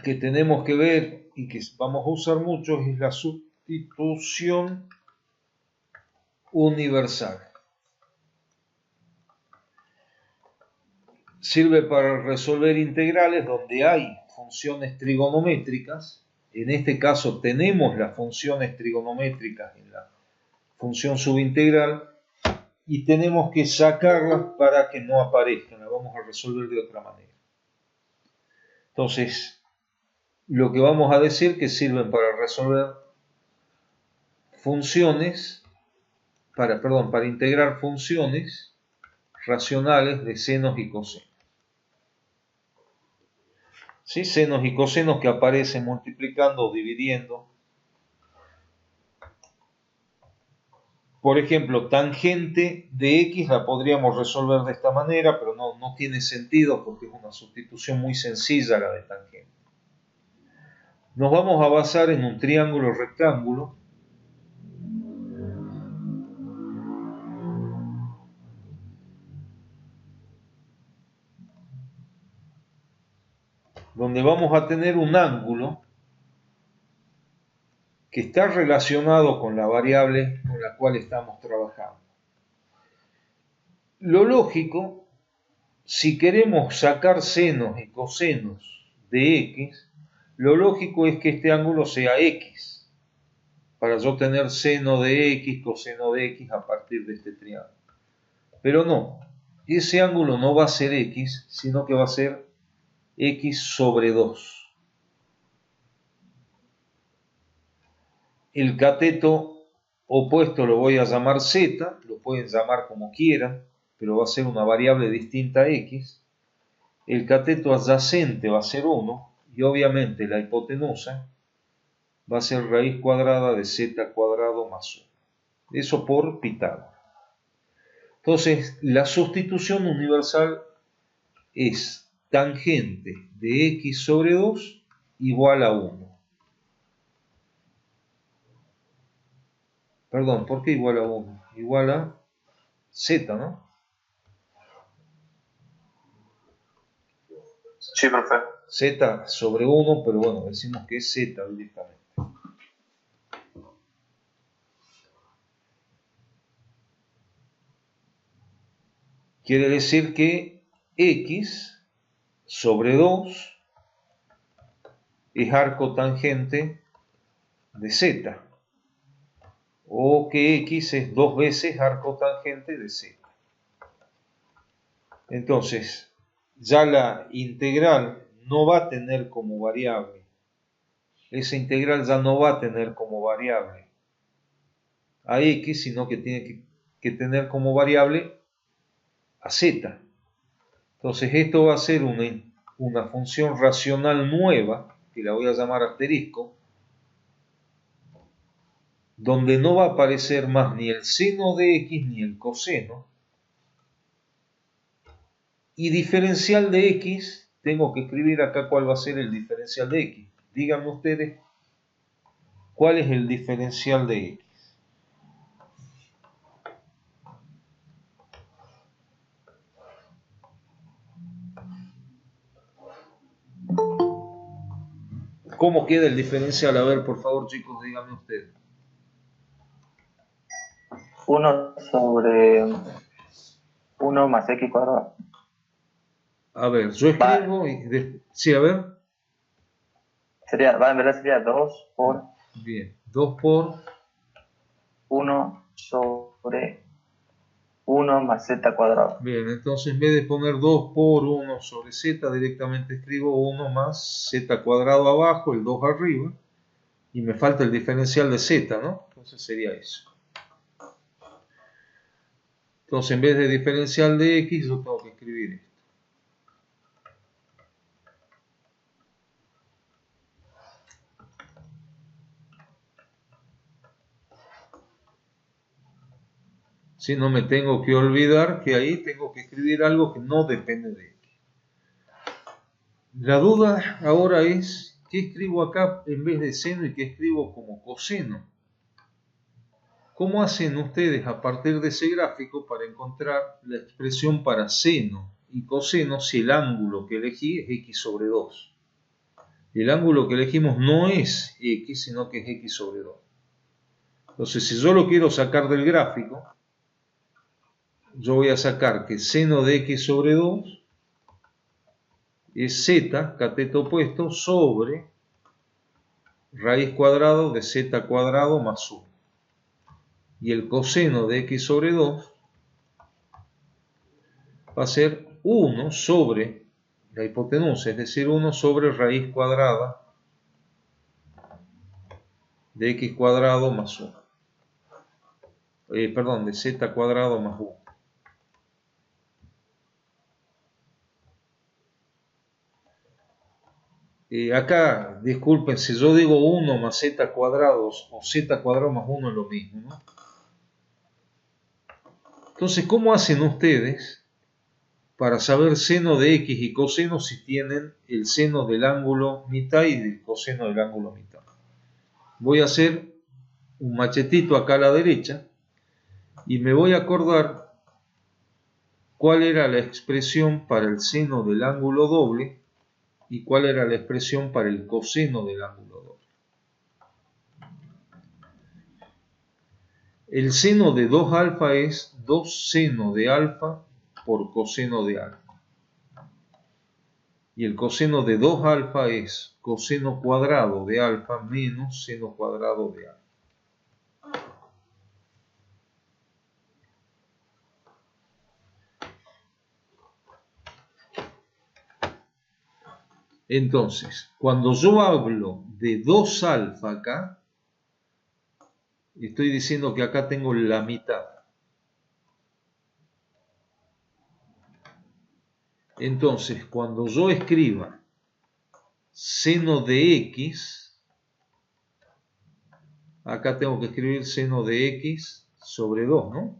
que tenemos que ver y que vamos a usar mucho es la sustitución universal. Sirve para resolver integrales donde hay funciones trigonométricas. En este caso tenemos las funciones trigonométricas en la función subintegral y tenemos que sacarlas para que no aparezcan. Las vamos a resolver de otra manera. Entonces, lo que vamos a decir que sirven para resolver funciones, para integrar funciones racionales de senos y cosenos. ¿Sí? Senos y cosenos que aparecen multiplicando o dividiendo. Por ejemplo, tangente de x la podríamos resolver de esta manera, pero no tiene sentido porque es una sustitución muy sencilla la de tangente. Nos vamos a basar en un triángulo rectángulo. Donde vamos a tener un ángulo que está relacionado con la variable con la cual estamos trabajando. Lo lógico, si queremos sacar senos y cosenos de x, lo lógico es que este ángulo sea x, para yo tener seno de x, coseno de x a partir de este triángulo. Pero no, ese ángulo no va a ser x, sino que va a ser x sobre 2. El cateto opuesto lo voy a llamar z, lo pueden llamar como quieran, pero va a ser una variable distinta a x. El cateto adyacente va a ser 1 y obviamente la hipotenusa va a ser raíz cuadrada de z cuadrado más 1. Eso por Pitágoras. Entonces, la sustitución universal es tangente de x sobre 2 igual a 1. Perdón, ¿por qué igual a 1? Igual a z, ¿no? Sí, profe. Z sobre 1, pero bueno, decimos que es Z directamente. Quiere decir que X sobre 2 es arco tangente de Z, o que X es 2 veces arco tangente de Z. Entonces, ya la integral no va a tener como variable, esa integral ya no va a tener como variable a X, sino que tiene que tener como variable a Z. Entonces esto va a ser una función racional nueva, que la voy a llamar asterisco, donde no va a aparecer más ni el seno de X ni el coseno. Y diferencial de X, tengo que escribir acá cuál va a ser el diferencial de X. Díganme ustedes, ¿cuál es el diferencial de X? ¿Cómo queda el diferencial? A ver, por favor, chicos, díganme ustedes. 1 sobre 1 más x cuadrado. A ver, yo escribo sí, a ver. En verdad sería 2 por... Bien, 2 por... 1 sobre 1 más z cuadrado. Bien, entonces en vez de poner 2 por 1 sobre z, directamente escribo 1 más z cuadrado abajo, el 2 arriba, y me falta el diferencial de z, ¿no? Entonces sería eso. Entonces en vez de diferencial de x, yo tengo que escribir esto. Si no me tengo que olvidar que ahí tengo que escribir algo que no depende de x. La duda ahora es, ¿qué escribo acá en vez de seno y qué escribo como coseno? ¿Cómo hacen ustedes a partir de ese gráfico para encontrar la expresión para seno y coseno si el ángulo que elegí es x sobre 2? El ángulo que elegimos no es x, sino que es x sobre 2. Entonces, si yo lo quiero sacar del gráfico, yo voy a sacar que seno de x sobre 2 es z, cateto opuesto, sobre raíz cuadrada de z cuadrado más 1. Y el coseno de x sobre 2 va a ser 1 sobre la hipotenusa, es decir, 1 sobre raíz cuadrada de x cuadrado más 1. Perdón, de z cuadrado más 1. Acá, disculpen, si yo digo 1 más z cuadrado o z cuadrado más 1 es lo mismo, ¿no? Entonces, ¿cómo hacen ustedes para saber seno de x y coseno si tienen el seno del ángulo mitad y el coseno del ángulo mitad? Voy a hacer un machetito acá a la derecha y me voy a acordar cuál era la expresión para el seno del ángulo doble y cuál era la expresión para el coseno del ángulo doble. El seno de 2 alfa es 2 seno de alfa por coseno de alfa. Y el coseno de 2 alfa es coseno cuadrado de alfa menos seno cuadrado de alfa. Entonces, cuando yo hablo de 2 alfa acá, estoy diciendo que acá tengo la mitad. Entonces, cuando yo escriba seno de x, acá tengo que escribir seno de x sobre 2, ¿no?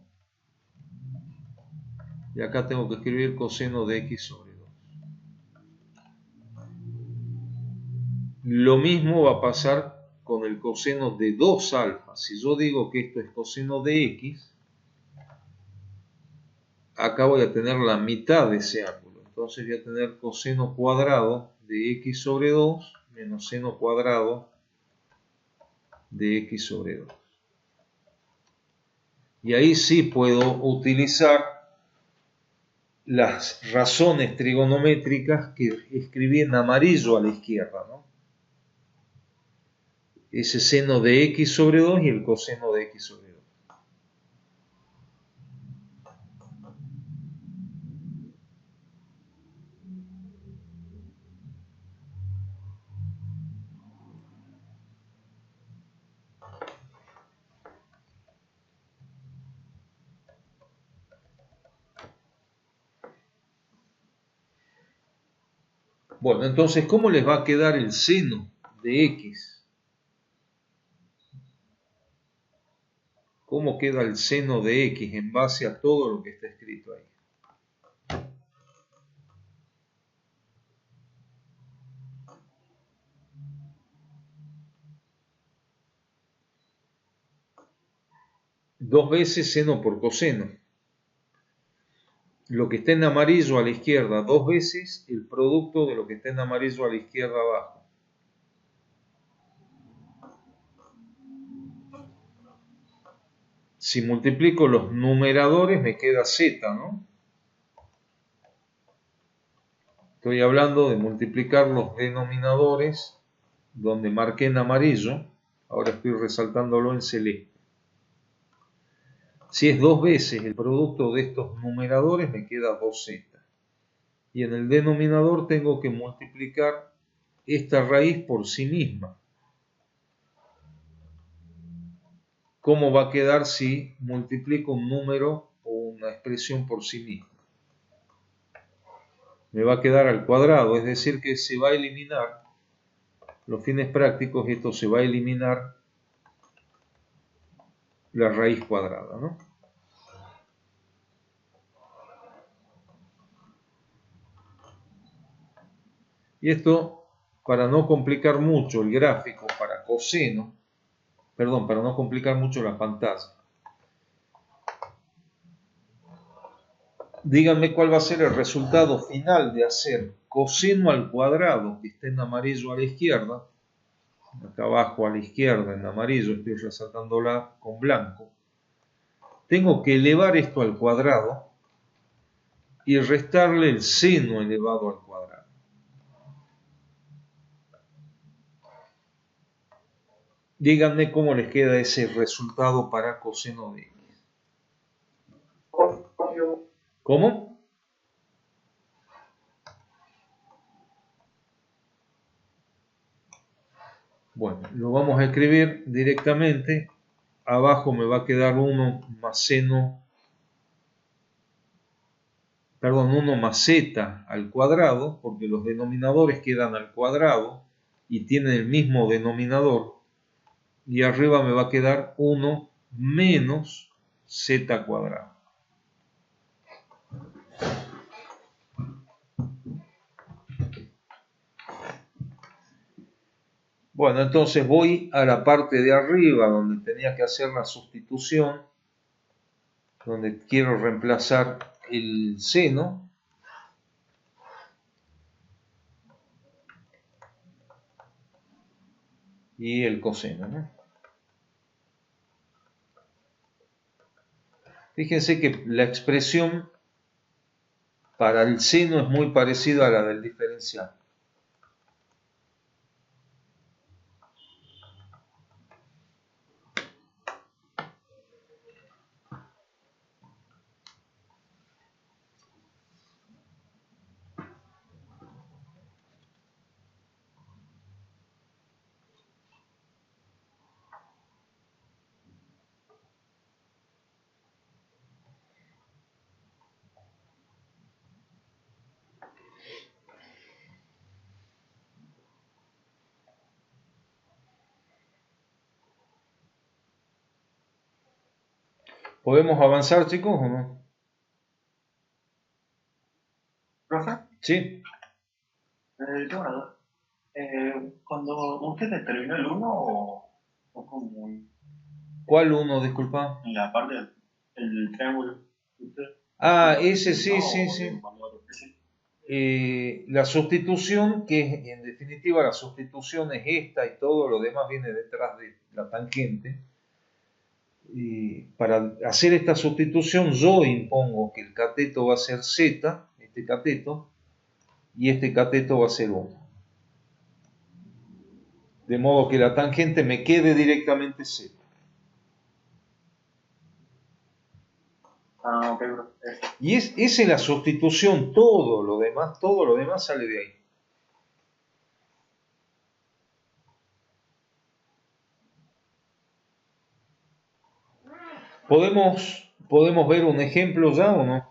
Y acá tengo que escribir coseno de x sobre 2. Lo mismo va a pasar con el coseno de 2 alfa. Si yo digo que esto es coseno de x, acá voy a tener la mitad de ese ángulo. entonces voy a tener coseno cuadrado de x sobre 2 menos seno cuadrado de x sobre 2. Y ahí sí puedo utilizar las razones trigonométricas que escribí en amarillo a la izquierda, ¿no? Ese seno de x sobre 2 y el coseno de x sobre 2. Bueno, entonces, ¿cómo les va a quedar el seno de x? ¿Cómo queda el seno de x en base a todo lo que está escrito ahí? Dos veces seno por coseno. Lo que está en amarillo a la izquierda, dos veces el producto de lo que está en amarillo a la izquierda abajo. Si multiplico los numeradores me queda z, ¿no? Estoy hablando de multiplicar los denominadores donde marqué en amarillo. Ahora estoy resaltándolo en celeste. Si es dos veces el producto de estos numeradores me queda 2z. Y en el denominador tengo que multiplicar esta raíz por sí misma. ¿Cómo va a quedar si multiplico un número o una expresión por sí misma? Me va a quedar al cuadrado, es decir que se va a eliminar, los fines prácticos, esto se va a eliminar la raíz cuadrada, ¿no? Y esto, para no complicar mucho el gráfico, para no complicar mucho la pantalla. Díganme cuál va a ser el resultado final de hacer coseno al cuadrado, que está en amarillo a la izquierda. Acá abajo a la izquierda en amarillo, estoy resaltándola con blanco. Tengo que elevar esto al cuadrado y restarle el seno elevado al cuadrado. Díganme cómo les queda ese resultado para coseno de x. ¿Cómo? Bueno, lo vamos a escribir directamente. Abajo me va a quedar 1 más z al cuadrado, porque los denominadores quedan al cuadrado y tienen el mismo denominador. Y arriba me va a quedar 1 menos z cuadrado. Bueno, entonces voy a la parte de arriba donde tenía que hacer la sustitución, donde quiero reemplazar el seno. Y el coseno, ¿no? Fíjense que la expresión para el seno es muy parecida a la del diferencial. ¿Podemos avanzar, chicos, o no? ¿Profe? Sí. Tengo una duda. Cuando usted determinó el 1 o como ¿Cuál uno, disculpa? en la parte del triángulo. Ah, ese sí, sí, sí. la sustitución, que en definitiva la sustitución es esta y todo lo demás viene detrás de la tangente. Para hacer esta sustitución yo impongo que el cateto va a ser z, este cateto, y este cateto va a ser 1. De modo que la tangente me quede directamente z. Ah, ok, bro. Y esa es la sustitución, todo lo demás sale de ahí. ¿Podemos ver un ejemplo ya o no?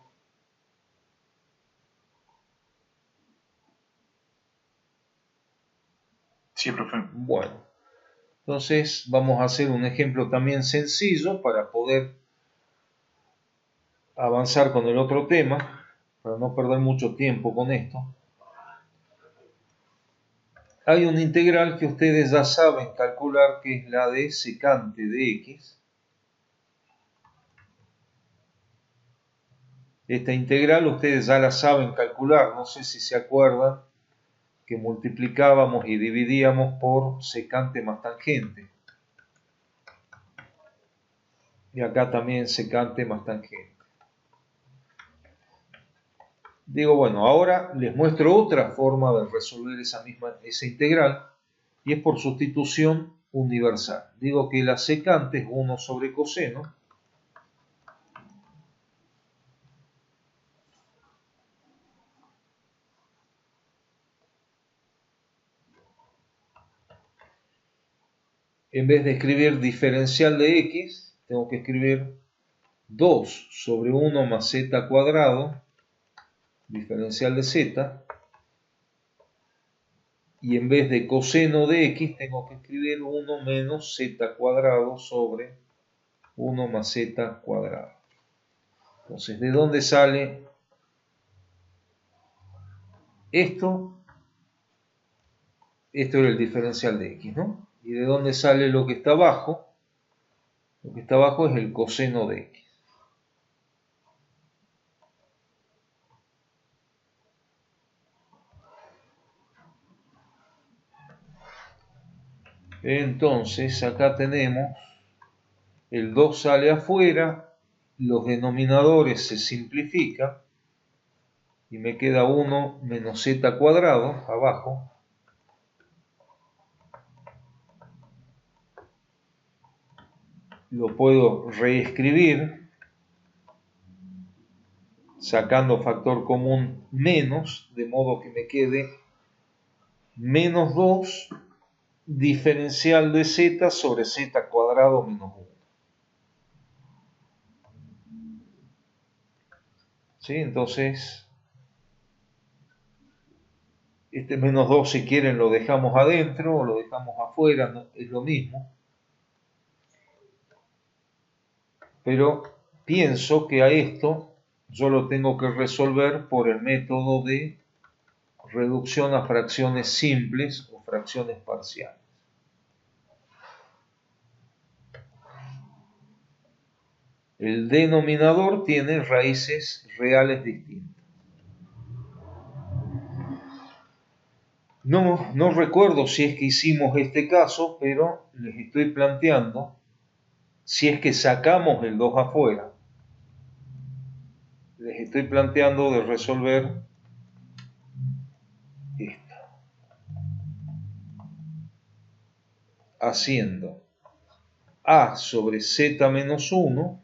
Sí, profe. Bueno, entonces vamos a hacer un ejemplo también sencillo para poder avanzar con el otro tema, para no perder mucho tiempo con esto. Hay una integral que ustedes ya saben calcular, que es la de secante de x. Esta integral ustedes ya la saben calcular, no sé si se acuerdan que multiplicábamos y dividíamos por secante más tangente. Y acá también secante más tangente. Digo, bueno, ahora les muestro otra forma de resolver esa integral, y es por sustitución universal. Digo que la secante es 1 sobre coseno en vez de escribir diferencial de x, tengo que escribir 2 sobre 1 más z cuadrado, diferencial de z, y en vez de coseno de x, tengo que escribir 1 menos z cuadrado sobre 1 más z cuadrado. Entonces, ¿de dónde sale esto? Esto era el diferencial de x, ¿no? ¿Y de dónde sale lo que está abajo? Lo que está abajo es el coseno de x. Entonces, acá tenemos el 2 sale afuera, los denominadores se simplifican y me queda 1 menos z cuadrado abajo. Lo puedo reescribir sacando factor común menos, de modo que me quede menos 2 diferencial de z sobre z cuadrado menos 1. ¿Sí? Entonces, este menos 2, si quieren, lo dejamos adentro o lo dejamos afuera, no, es lo mismo. Pero pienso que a esto yo lo tengo que resolver por el método de reducción a fracciones simples o fracciones parciales. El denominador tiene raíces reales distintas. No recuerdo si es que hicimos este caso, pero les estoy planteando, si es que sacamos el 2 afuera, les estoy planteando de resolver esto, haciendo a sobre z menos 1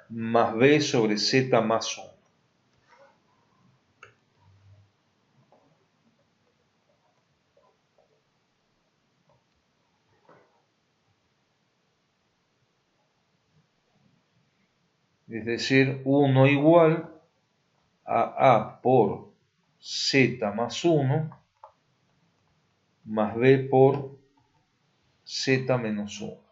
más b sobre z más 1. Es decir, 1 igual a por z más 1 más b por z menos 1.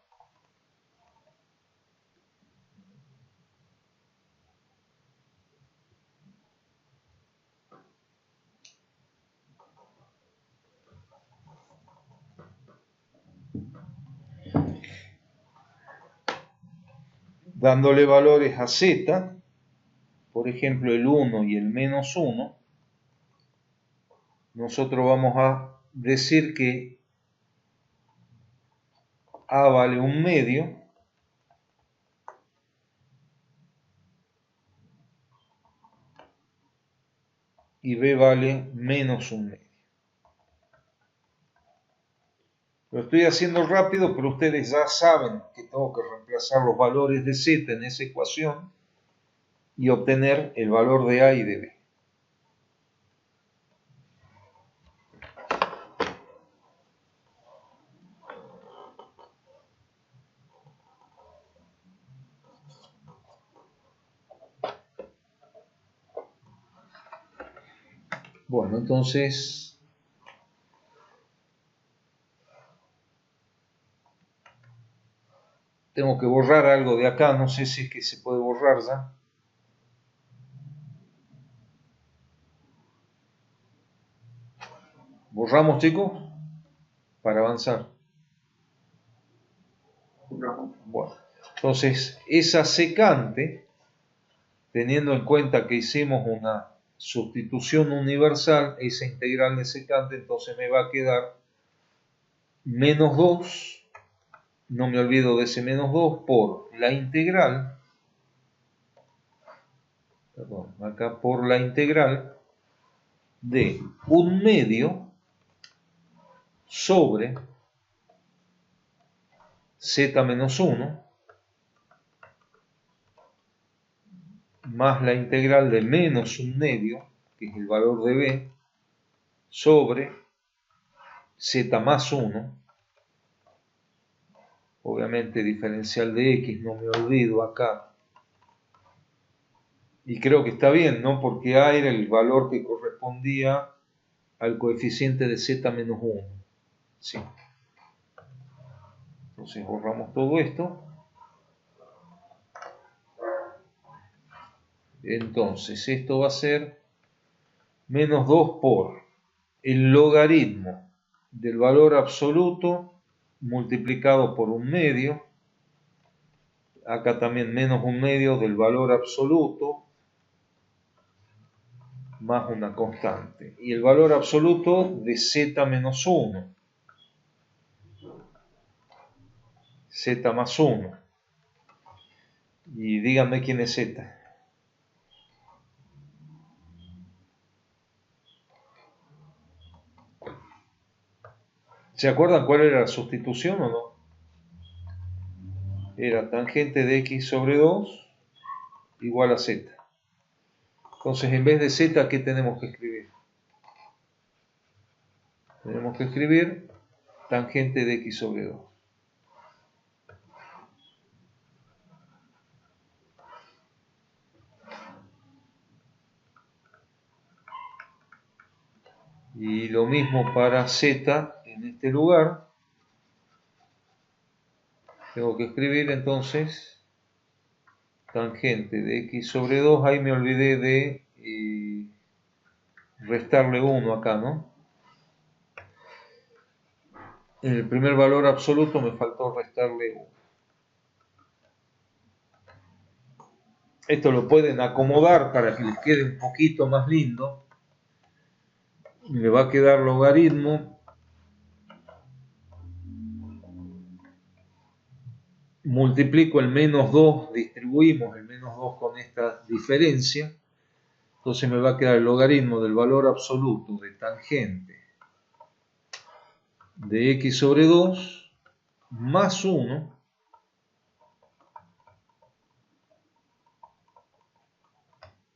Dándole valores a z, por ejemplo el 1 y el menos 1, nosotros vamos a decir que A vale 1/2 y B vale menos 1/2. Lo estoy haciendo rápido, pero ustedes ya saben que tengo que reemplazar los valores de Z en esa ecuación y obtener el valor de A y de B. Bueno, entonces tengo que borrar algo de acá, no sé si es que se puede borrar ya. ¿Borramos, chicos? Para avanzar. Bueno, entonces esa secante, teniendo en cuenta que hicimos una sustitución universal, esa integral de secante, entonces me va a quedar menos 2, no me olvido de ese menos 2, por la integral, perdón, acá por la integral de 1/2 sobre z menos 1 más la integral de menos 1/2, que es el valor de b, sobre z más 1, obviamente diferencial de x, no me olvido acá, y creo que está bien, ¿no? Porque a era el valor que correspondía al coeficiente de z menos 1, ¿sí? Entonces borramos todo esto. Entonces esto va a ser menos 2 por el logaritmo del valor absoluto multiplicado por 1/2. Acá también menos 1/2 del valor absoluto más una constante. Y el valor absoluto de z menos 1. Z más 1. Y díganme quién es z. ¿Se acuerdan cuál era la sustitución o no? Era tangente de x sobre 2 igual a z. Entonces, en vez de z, ¿qué tenemos que escribir? Tenemos que escribir tangente de x sobre 2. Y lo mismo para z en este lugar. Tengo que escribir entonces tangente de x sobre 2. Ahí me olvidé de restarle 1 acá, ¿no? En el primer valor absoluto me faltó restarle 1. Esto lo pueden acomodar para que les quede un poquito más lindo. Me va a quedar logaritmo multiplico el menos 2, distribuimos el menos 2 con esta diferencia, entonces me va a quedar el logaritmo del valor absoluto de tangente de x sobre 2 más 1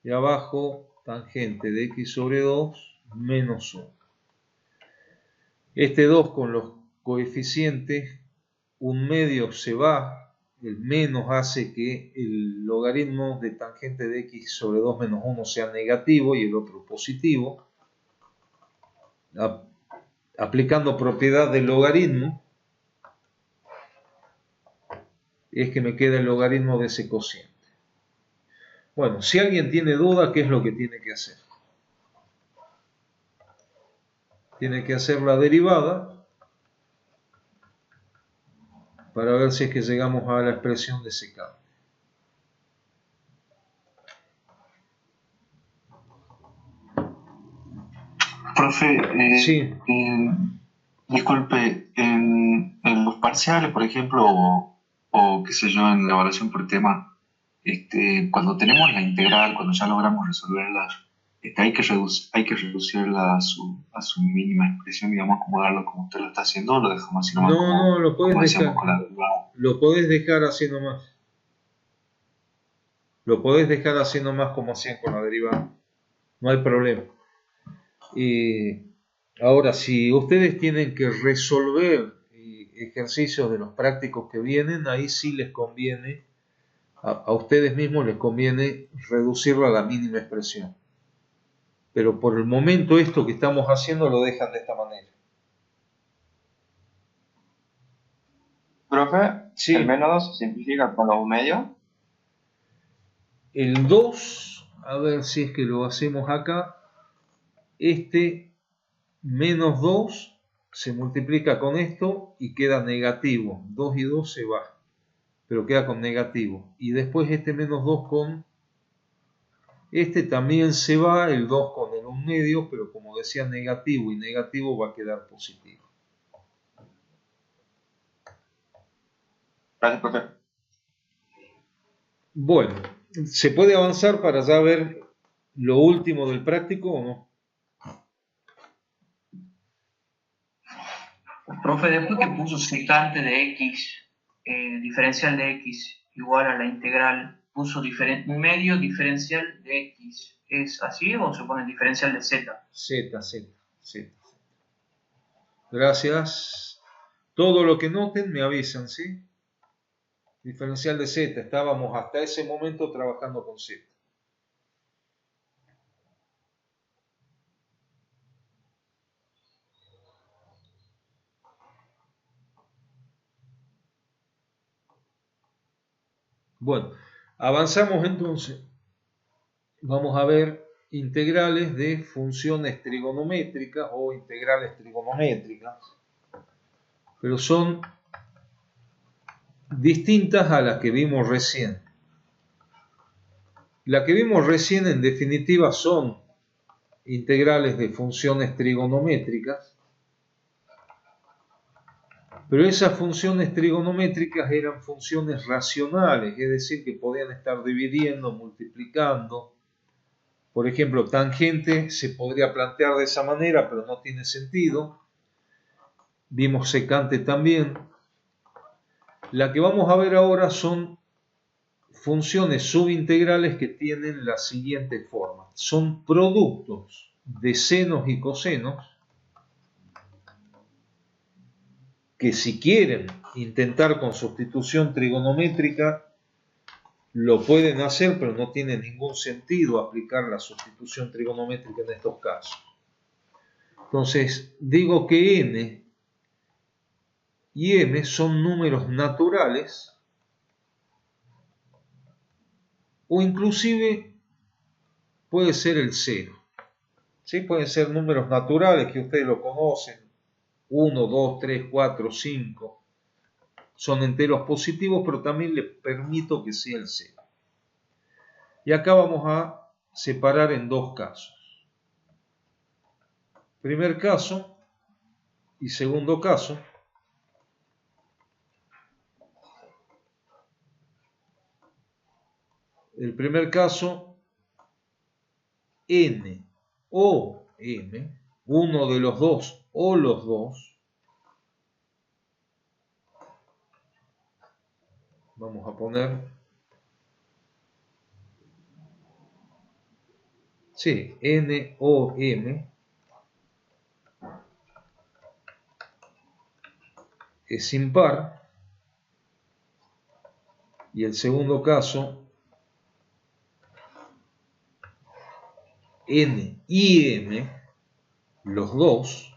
y abajo tangente de x sobre 2 menos 1. Este 2 con los coeficientes 1/2 se va, el menos hace que el logaritmo de tangente de x sobre 2 menos 1 sea negativo y el otro positivo. Aplicando propiedad del logaritmo, es que me queda el logaritmo de ese cociente. Bueno, si alguien tiene duda, ¿qué es lo que tiene que hacer? Tiene que hacer la derivada para ver si es que llegamos a la expresión de secante. Profe, Sí, disculpe, en los parciales, por ejemplo, o qué sé yo, en la evaluación por tema, cuando tenemos la integral, cuando ya logramos resolverla, hay que reducirla a su mínima expresión, digamos, acomodarlo como usted lo está haciendo, o lo dejamos así nomás no, lo podés como decíamos dejar. con la derivada. Lo podés dejar así nomás. Lo podés dejar así nomás como hacían con la derivada. No hay problema. Ahora, si ustedes tienen que resolver ejercicios de los prácticos que vienen, ahí sí les conviene, a ustedes mismos les conviene reducirlo a la mínima expresión. Pero por el momento esto que estamos haciendo lo dejan de esta manera. Profe, Sí. el menos 2 se simplifica con los medios. El 2, a ver si es que lo hacemos acá, menos 2 se multiplica con esto y queda negativo. 2 y 2 se va, pero queda con negativo. Y después menos 2 con también se va, el 2 con el 1 medio, pero como decía negativo y negativo va a quedar positivo. Gracias, profe. Bueno, ¿se puede avanzar para ya ver lo último del práctico o no? Profe, después que puso secante de x, diferencial de x igual a la integral, puso medio diferencial de x. ¿Es así o se pone diferencial de z? Z. Gracias. Todo lo que noten me avisan, ¿sí? Diferencial de z. Estábamos hasta ese momento trabajando con z. Bueno, avanzamos entonces. Vamos a ver integrales de funciones trigonométricas o integrales trigonométricas, pero son distintas a las que vimos recién. La que vimos recién en definitiva son integrales de funciones trigonométricas, pero esas funciones trigonométricas eran funciones racionales, es decir, que podían estar dividiendo, multiplicando. Por ejemplo, tangente se podría plantear de esa manera, pero no tiene sentido. Vimos secante también. La que vamos a ver ahora son funciones subintegrales que tienen la siguiente forma. Son productos de senos y cosenos que si quieren intentar con sustitución trigonométrica lo pueden hacer, pero no tiene ningún sentido aplicar la sustitución trigonométrica en estos casos. Entonces, digo que n y m son números naturales o inclusive puede ser el 0. ¿Sí? Pueden ser números naturales que ustedes lo conocen. 1, 2, 3, 4, 5. Son enteros positivos, pero también les permito que sea el 0. Y acá vamos a separar en dos casos. Primer caso y segundo caso. El primer caso, n o m, uno de los dos o los dos. Vamos a poner, sí, n o m es impar. Y el segundo caso, n y m, los dos,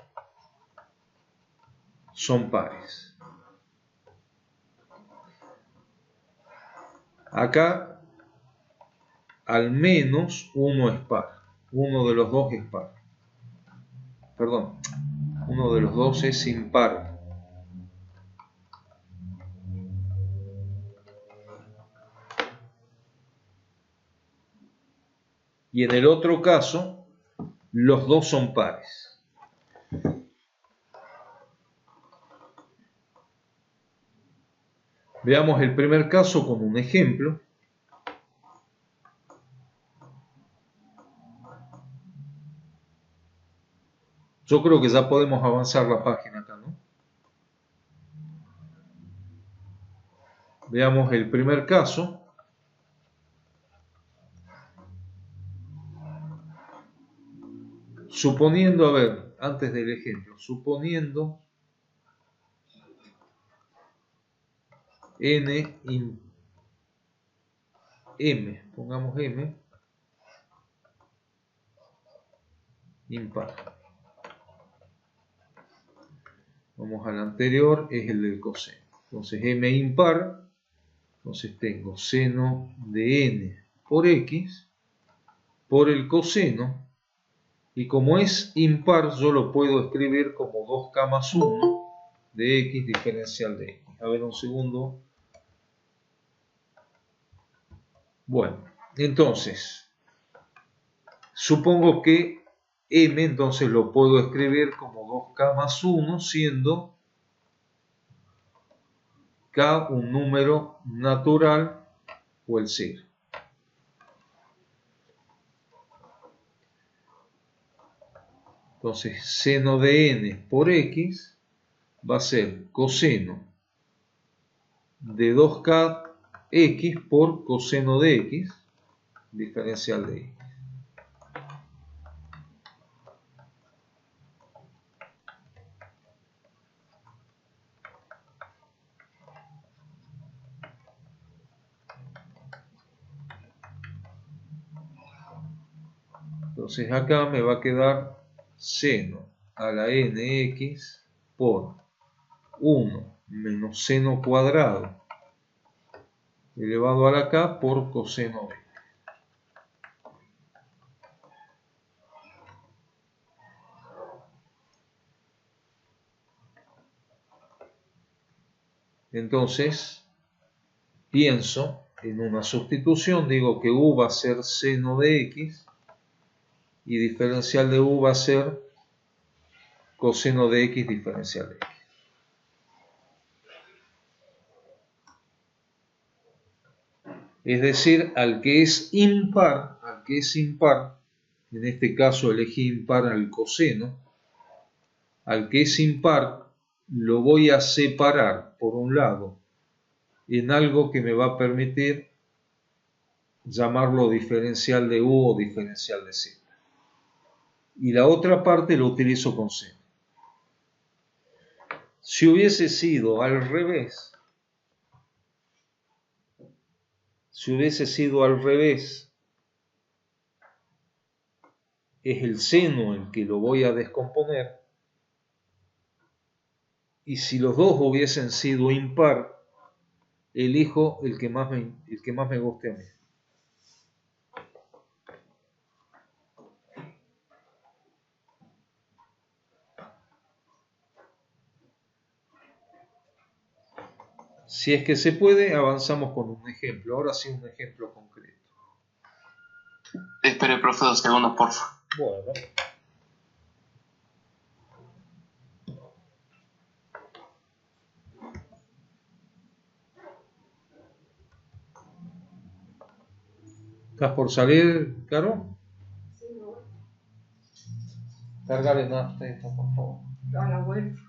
son pares. Acá, al menos uno es par. Uno de los dos es par. Perdón, uno de los dos es impar. Y en el otro caso, los dos son pares. Veamos el primer caso con un ejemplo. Yo creo que ya podemos avanzar la página acá, ¿no? Veamos el primer caso. Suponiendo, a ver, antes del ejemplo, suponiendo n m, pongamos m, impar. Vamos al anterior, es el del coseno. Entonces m impar, entonces tengo seno de n por x por el coseno, y como es impar yo lo puedo escribir como 2k más 1 de x diferencial de x. A ver un segundo. Bueno, entonces supongo que m entonces lo puedo escribir como 2k más 1, siendo k un número natural o el 0. Entonces seno de n por x va a ser coseno de 2k x por coseno de x diferencial de x. Entonces acá me va a quedar seno a la nx por 1 menos seno cuadrado elevado a la k por coseno de x. Entonces pienso en una sustitución, digo que u va a ser seno de x y diferencial de u va a ser coseno de x diferencial de x. Es decir, al que es impar, en este caso elegí impar al coseno, al que es impar lo voy a separar por un lado en algo que me va a permitir llamarlo diferencial de u o diferencial de z. Y la otra parte lo utilizo con seno. Si hubiese sido al revés, es el seno el que lo voy a descomponer, y si los dos hubiesen sido impar, elijo el que más me guste a mí. Si es que se puede, avanzamos con un ejemplo. Ahora sí, un ejemplo concreto. Espere, profe, 2 segundos, porfa. Bueno. ¿Estás por salir, Caro? Sí, me voy. Cargale nafta esta, por favor. A la vuelta.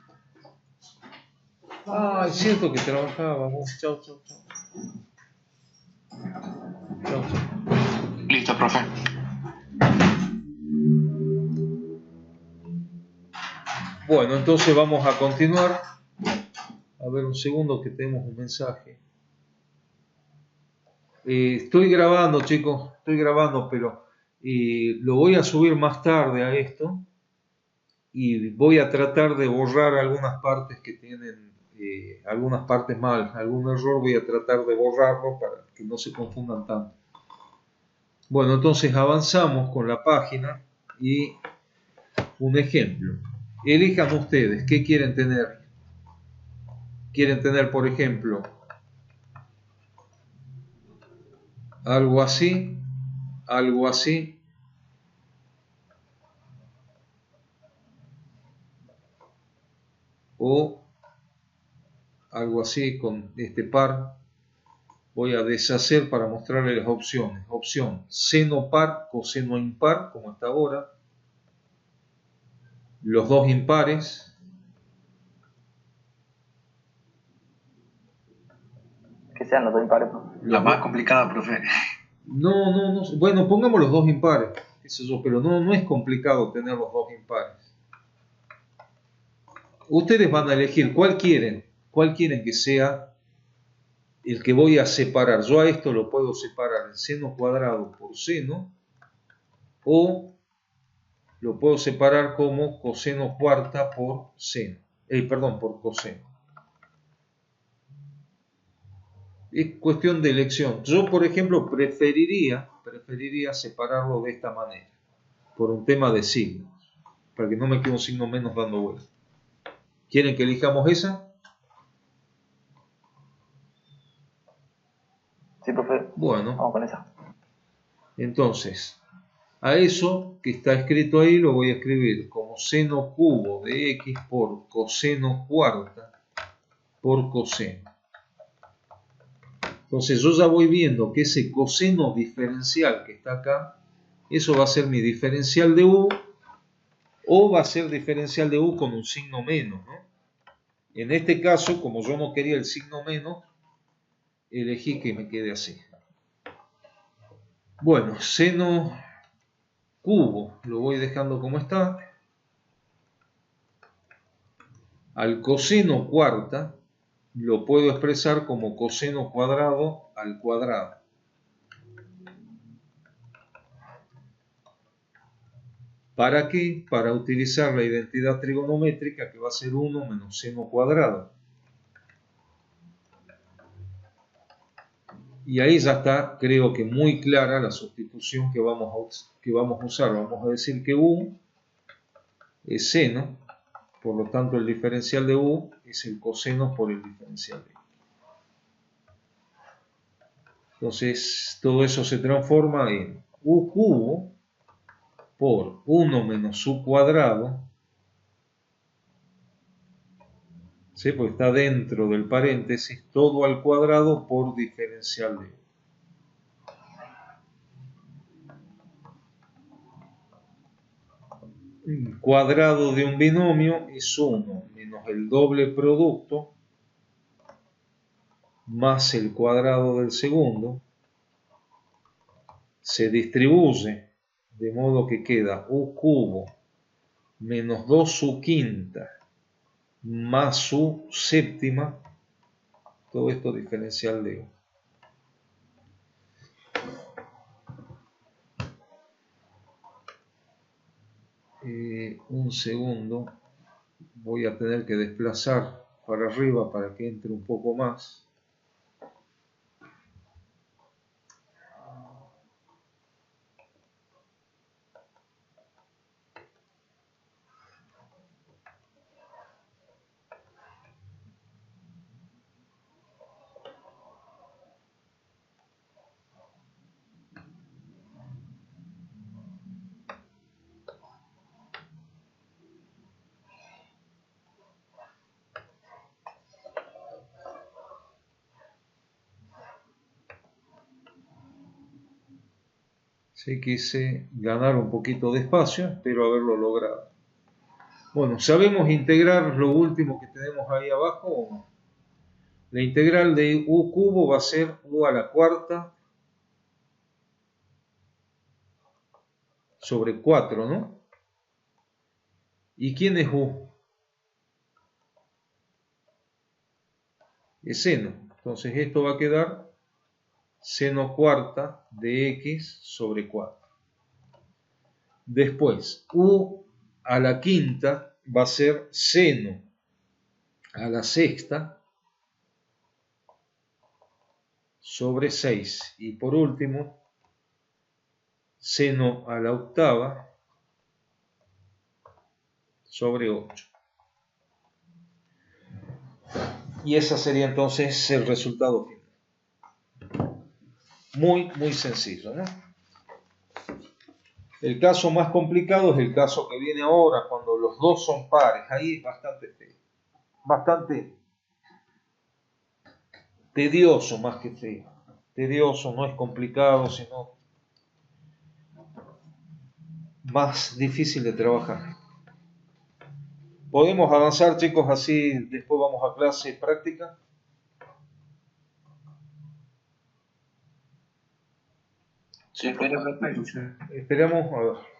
Ah, es cierto que trabajábamos. Chau, chau, chau. Chau, chau. Listo, profe. Bueno, entonces vamos a continuar. A ver, un segundo que tenemos un mensaje. Estoy grabando, chicos. Estoy grabando, pero lo voy a subir más tarde a esto. Y voy a tratar de borrar algunas partes que tienen algunas partes mal, algún error, voy a tratar de borrarlo para que no se confundan tanto. Bueno, entonces avanzamos con la página y un ejemplo. Elijan ustedes qué quieren tener. Quieren tener, por ejemplo, algo así, algo así, o algo así con este par. Voy a deshacer para mostrarles las opciones. Opción seno par, coseno impar, como hasta ahora. Los dos impares. Que sean los dos impares, profe. La más complicada, profe. No. Bueno, pongamos los dos impares, qué sé yo, pero no es complicado tener los dos impares. Ustedes van a elegir cuál quieren que sea el que voy a separar. Yo a esto lo puedo separar el seno cuadrado por seno, o lo puedo separar como coseno cuarta por seno. Por coseno. Es cuestión de elección. Yo, por ejemplo, preferiría separarlo de esta manera, por un tema de signos, para que no me quede un signo menos dando vuelta. ¿Quieren que elijamos esa? Sí, profe. Bueno, Vamos con esa. entonces, a eso que está escrito ahí lo voy a escribir como seno cubo de x por coseno cuarta por coseno. Entonces yo ya voy viendo que ese coseno diferencial que está acá, eso va a ser mi diferencial de u, o va a ser diferencial de u con un signo menos, ¿no? En este caso, como yo no quería el signo menos, elegí que me quede así. Bueno, seno cubo lo voy dejando como está. Al coseno cuarta lo puedo expresar como coseno cuadrado al cuadrado. ¿Para qué? Para utilizar la identidad trigonométrica que va a ser 1 menos seno cuadrado. Y ahí ya está, creo que muy clara la sustitución que vamos a usar. Vamos a decir que u es seno, por lo tanto el diferencial de u es el coseno por el diferencial de u. Entonces todo eso se transforma en u cubo por 1 menos u cuadrado, ¿sí? Porque está dentro del paréntesis, todo al cuadrado por diferencial de u. El cuadrado de un binomio es 1 menos el doble producto más el cuadrado del segundo. Se distribuye de modo que queda u cubo menos 2u quinta más u séptima, todo esto diferencial de u. Un segundo, voy a tener que desplazar para arriba para que entre un poco más. Sí, quise ganar un poquito de espacio, espero haberlo logrado. Bueno, ¿sabemos integrar lo último que tenemos ahí abajo o no? La integral de u cubo va a ser u a la cuarta sobre 4, ¿no? ¿Y quién es u? Es seno. Entonces esto va a quedar seno cuarta de x sobre 4. Después, u a la quinta va a ser seno a la sexta sobre 6. Y por último, seno a la octava sobre 8. Y ese sería entonces el resultado final. Muy sencillo, ¿no? El caso más complicado es el caso que viene ahora, cuando los dos son pares. Ahí es bastante feo. Bastante tedioso más que feo. Tedioso, no es complicado, sino más difícil de trabajar. ¿Podemos avanzar, chicos? Así después vamos a clase práctica. Sí, pero profe. Esperamos, a ver.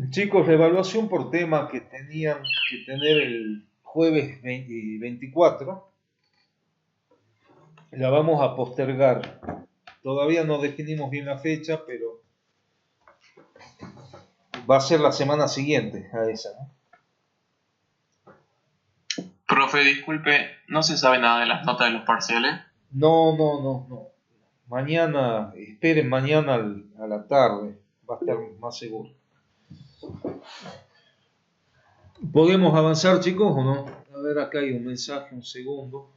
Chicos, la evaluación por tema que tenían que tener el jueves 24, la vamos a postergar. Todavía no definimos bien la fecha, pero va a ser la semana siguiente a esa, ¿no? Profe, disculpe, ¿no se sabe nada de las notas de los parciales? No. Mañana, esperen mañana a la tarde, va a estar más seguro. ¿Podemos avanzar, chicos, o no? A ver, acá hay un mensaje, un segundo.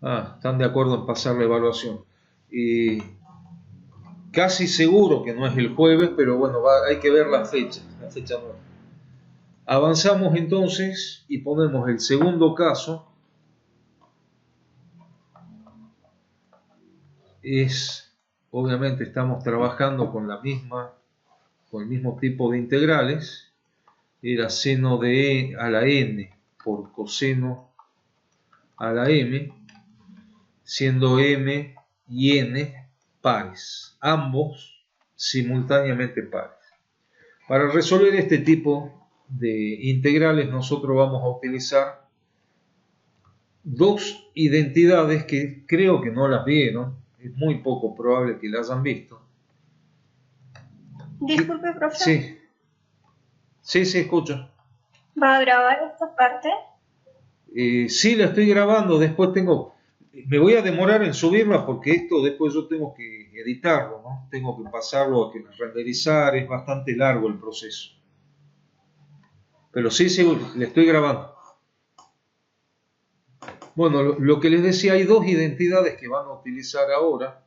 Están de acuerdo en pasar la evaluación. Casi seguro que no es el jueves, pero bueno, hay que ver la fecha nueva. Avanzamos entonces y ponemos el segundo caso. Obviamente estamos trabajando con el mismo tipo de integrales. Era seno de e a la n por coseno a la m, siendo m y n pares, ambos simultáneamente pares. Para resolver este tipo de integrales nosotros vamos a utilizar dos identidades que creo que no las vieron, es muy poco probable que las hayan visto. Disculpe, profe. Sí, escucho. ¿Va a grabar esta parte? Sí, la estoy grabando, después me voy a demorar en subirla porque esto después yo tengo que editarlo, ¿no? Tengo que pasarlo a renderizar, es bastante largo el proceso. Pero sí, le estoy grabando. Bueno, lo que les decía, hay dos identidades que van a utilizar ahora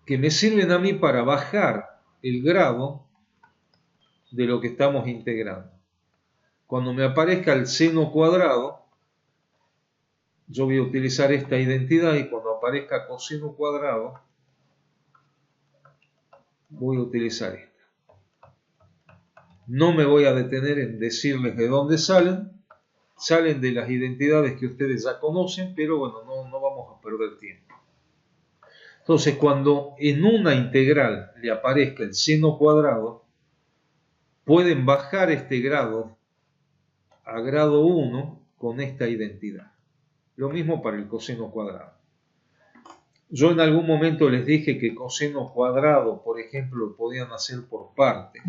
que me sirven a mí para bajar el grado de lo que estamos integrando. Cuando me aparezca el seno cuadrado, yo voy a utilizar esta identidad y cuando aparezca coseno cuadrado, voy a utilizar esta. No me voy a detener en decirles de dónde salen. Salen de las identidades que ustedes ya conocen, pero bueno, no vamos a perder tiempo. Entonces, cuando en una integral le aparezca el seno cuadrado, pueden bajar este grado a grado 1 con esta identidad. Lo mismo para el coseno cuadrado. Yo en algún momento les dije que coseno cuadrado, por ejemplo, lo podían hacer por partes.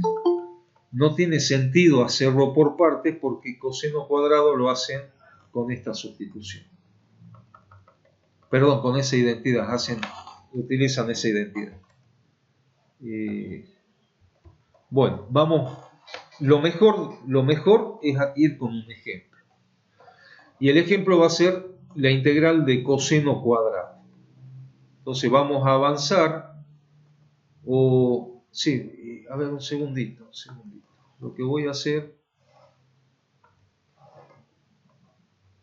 No tiene sentido hacerlo por partes porque coseno cuadrado lo hacen con esta sustitución. Perdón, con esa identidad, utilizan esa identidad. Bueno, vamos. Lo mejor es ir con un ejemplo. Y el ejemplo va a ser la integral de coseno cuadrado. Entonces vamos a avanzar. A ver, un segundito. Lo que voy a hacer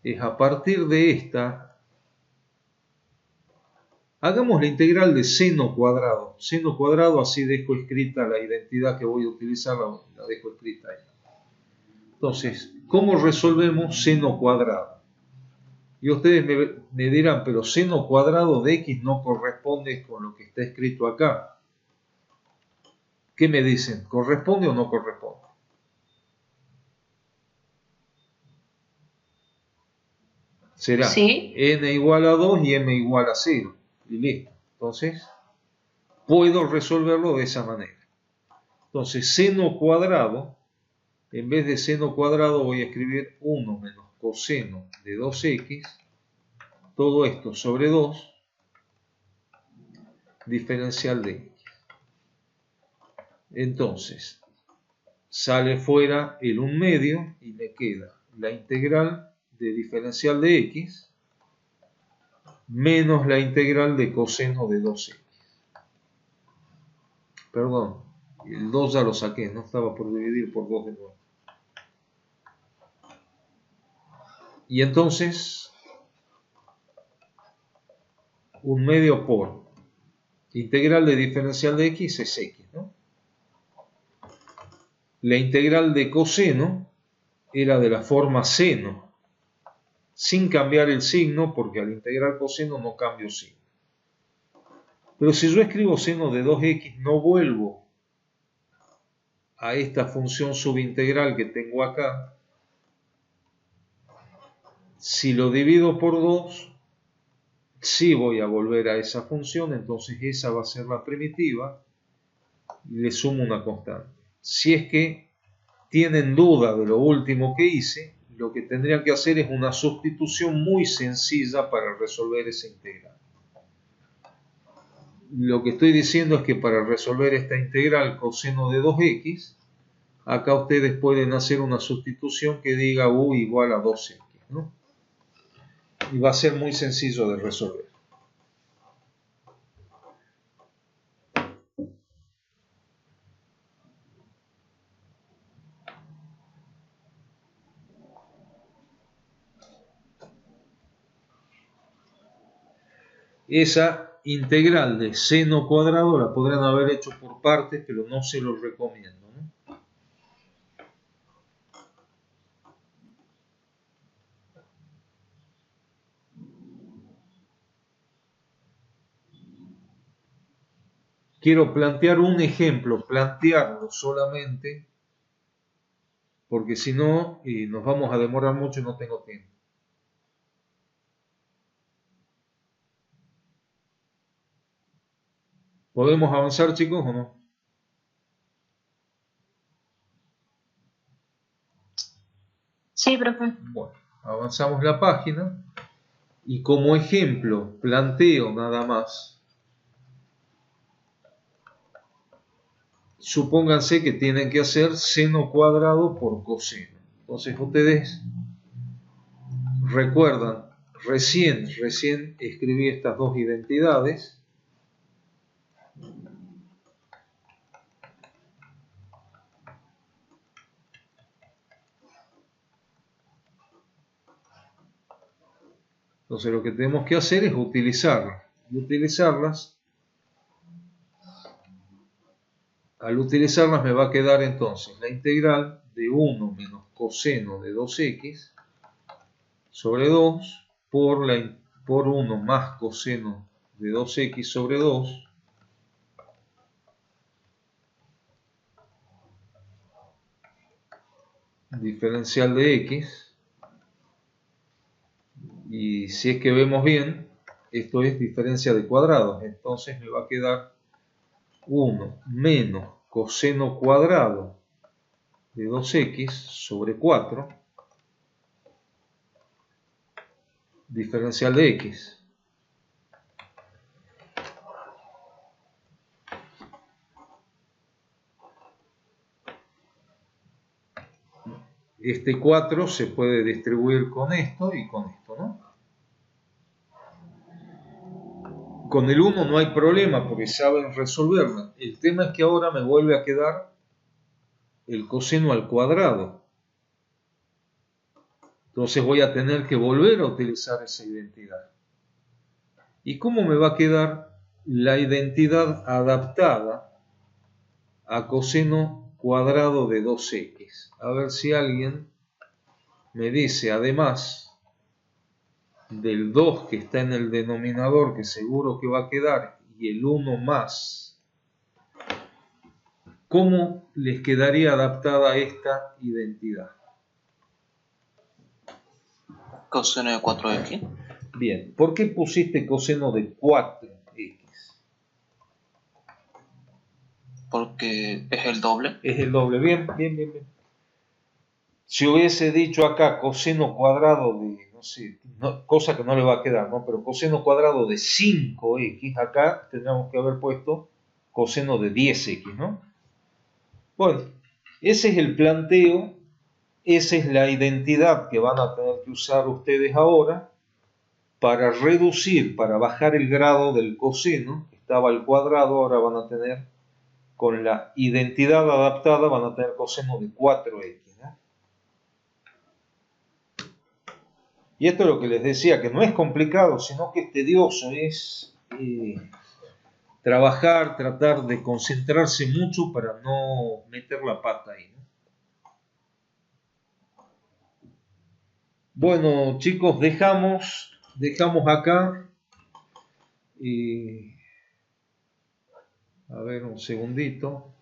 es a partir de esta, hagamos la integral de seno cuadrado. Seno cuadrado, así dejo escrita la identidad que voy a utilizar, la dejo escrita ahí. Entonces, ¿cómo resolvemos seno cuadrado? Y ustedes me dirán, pero seno cuadrado de x no corresponde con lo que está escrito acá. ¿Qué me dicen? ¿Corresponde o no corresponde? Será n igual a 2 y m igual a 0. Y listo. Entonces, puedo resolverlo de esa manera. Entonces, seno cuadrado, en vez de seno cuadrado voy a escribir 1 menos coseno de 2x, todo esto sobre 2, diferencial de x. Entonces, sale fuera el 1 medio y me queda la integral de diferencial de x menos la integral de coseno de 2x. Perdón, el 2 ya lo saqué, no estaba por dividir por 2 de nuevo. Y entonces, 1/2 por integral de diferencial de x es x, ¿no? La integral de coseno era de la forma seno, sin cambiar el signo, porque al integrar coseno no cambio signo. Pero si yo escribo seno de 2x, no vuelvo a esta función subintegral que tengo acá. Si lo divido por 2, sí voy a volver a esa función, entonces esa va a ser la primitiva y le sumo una constante. Si es que tienen duda de lo último que hice, lo que tendrían que hacer es una sustitución muy sencilla para resolver esa integral. Lo que estoy diciendo es que para resolver esta integral coseno de 2x, acá ustedes pueden hacer una sustitución que diga u igual a 2x, ¿no? Y va a ser muy sencillo de resolver. Esa integral de seno cuadrado la podrán haber hecho por partes, pero no se los recomiendo, ¿no? Quiero plantear un ejemplo, plantearlo solamente, porque si no nos vamos a demorar mucho y no tengo tiempo. ¿Podemos avanzar, chicos, o no? Sí, profe. Bueno, avanzamos la página y como ejemplo planteo nada más. Supónganse que tienen que hacer seno cuadrado por coseno. Entonces ustedes recuerdan, recién escribí estas dos identidades. Entonces lo que tenemos que hacer es utilizarlas. Y al utilizarlas me va a quedar entonces la integral de 1 menos coseno de 2x sobre 2 por 1 más coseno de 2x sobre 2 diferencial de x. Y si es que vemos bien, esto es diferencia de cuadrados, entonces me va a quedar 1 menos coseno cuadrado de 2x sobre 4 diferencial de x. Este 4 se puede distribuir con esto y con esto, ¿no? Con el 1 no hay problema porque saben resolverla. El tema es que ahora me vuelve a quedar el coseno al cuadrado. Entonces voy a tener que volver a utilizar esa identidad. ¿Y cómo me va a quedar la identidad adaptada a coseno cuadrado de 2x? A ver si alguien me dice, además del 2 que está en el denominador, que seguro que va a quedar, y el 1 más, ¿cómo les quedaría adaptada esta identidad? Coseno de 4x. Bien, ¿por qué pusiste coseno de 4x? Porque es el doble. Es el doble, bien. Si hubiese dicho acá coseno cuadrado de, no sé, cosa que no le va a quedar, ¿no? Pero coseno cuadrado de 5x, acá tendríamos que haber puesto coseno de 10x, ¿no? Bueno, ese es el planteo, esa es la identidad que van a tener que usar ustedes ahora para reducir, para bajar el grado del coseno, que estaba al cuadrado, ahora van a tener con la identidad adaptada van a tener coseno de 4x, ¿no? Y esto es lo que les decía, que no es complicado, sino que es tedioso, es trabajar, tratar de concentrarse mucho para no meter la pata ahí, ¿no? Bueno, chicos, dejamos acá. A ver, un segundito.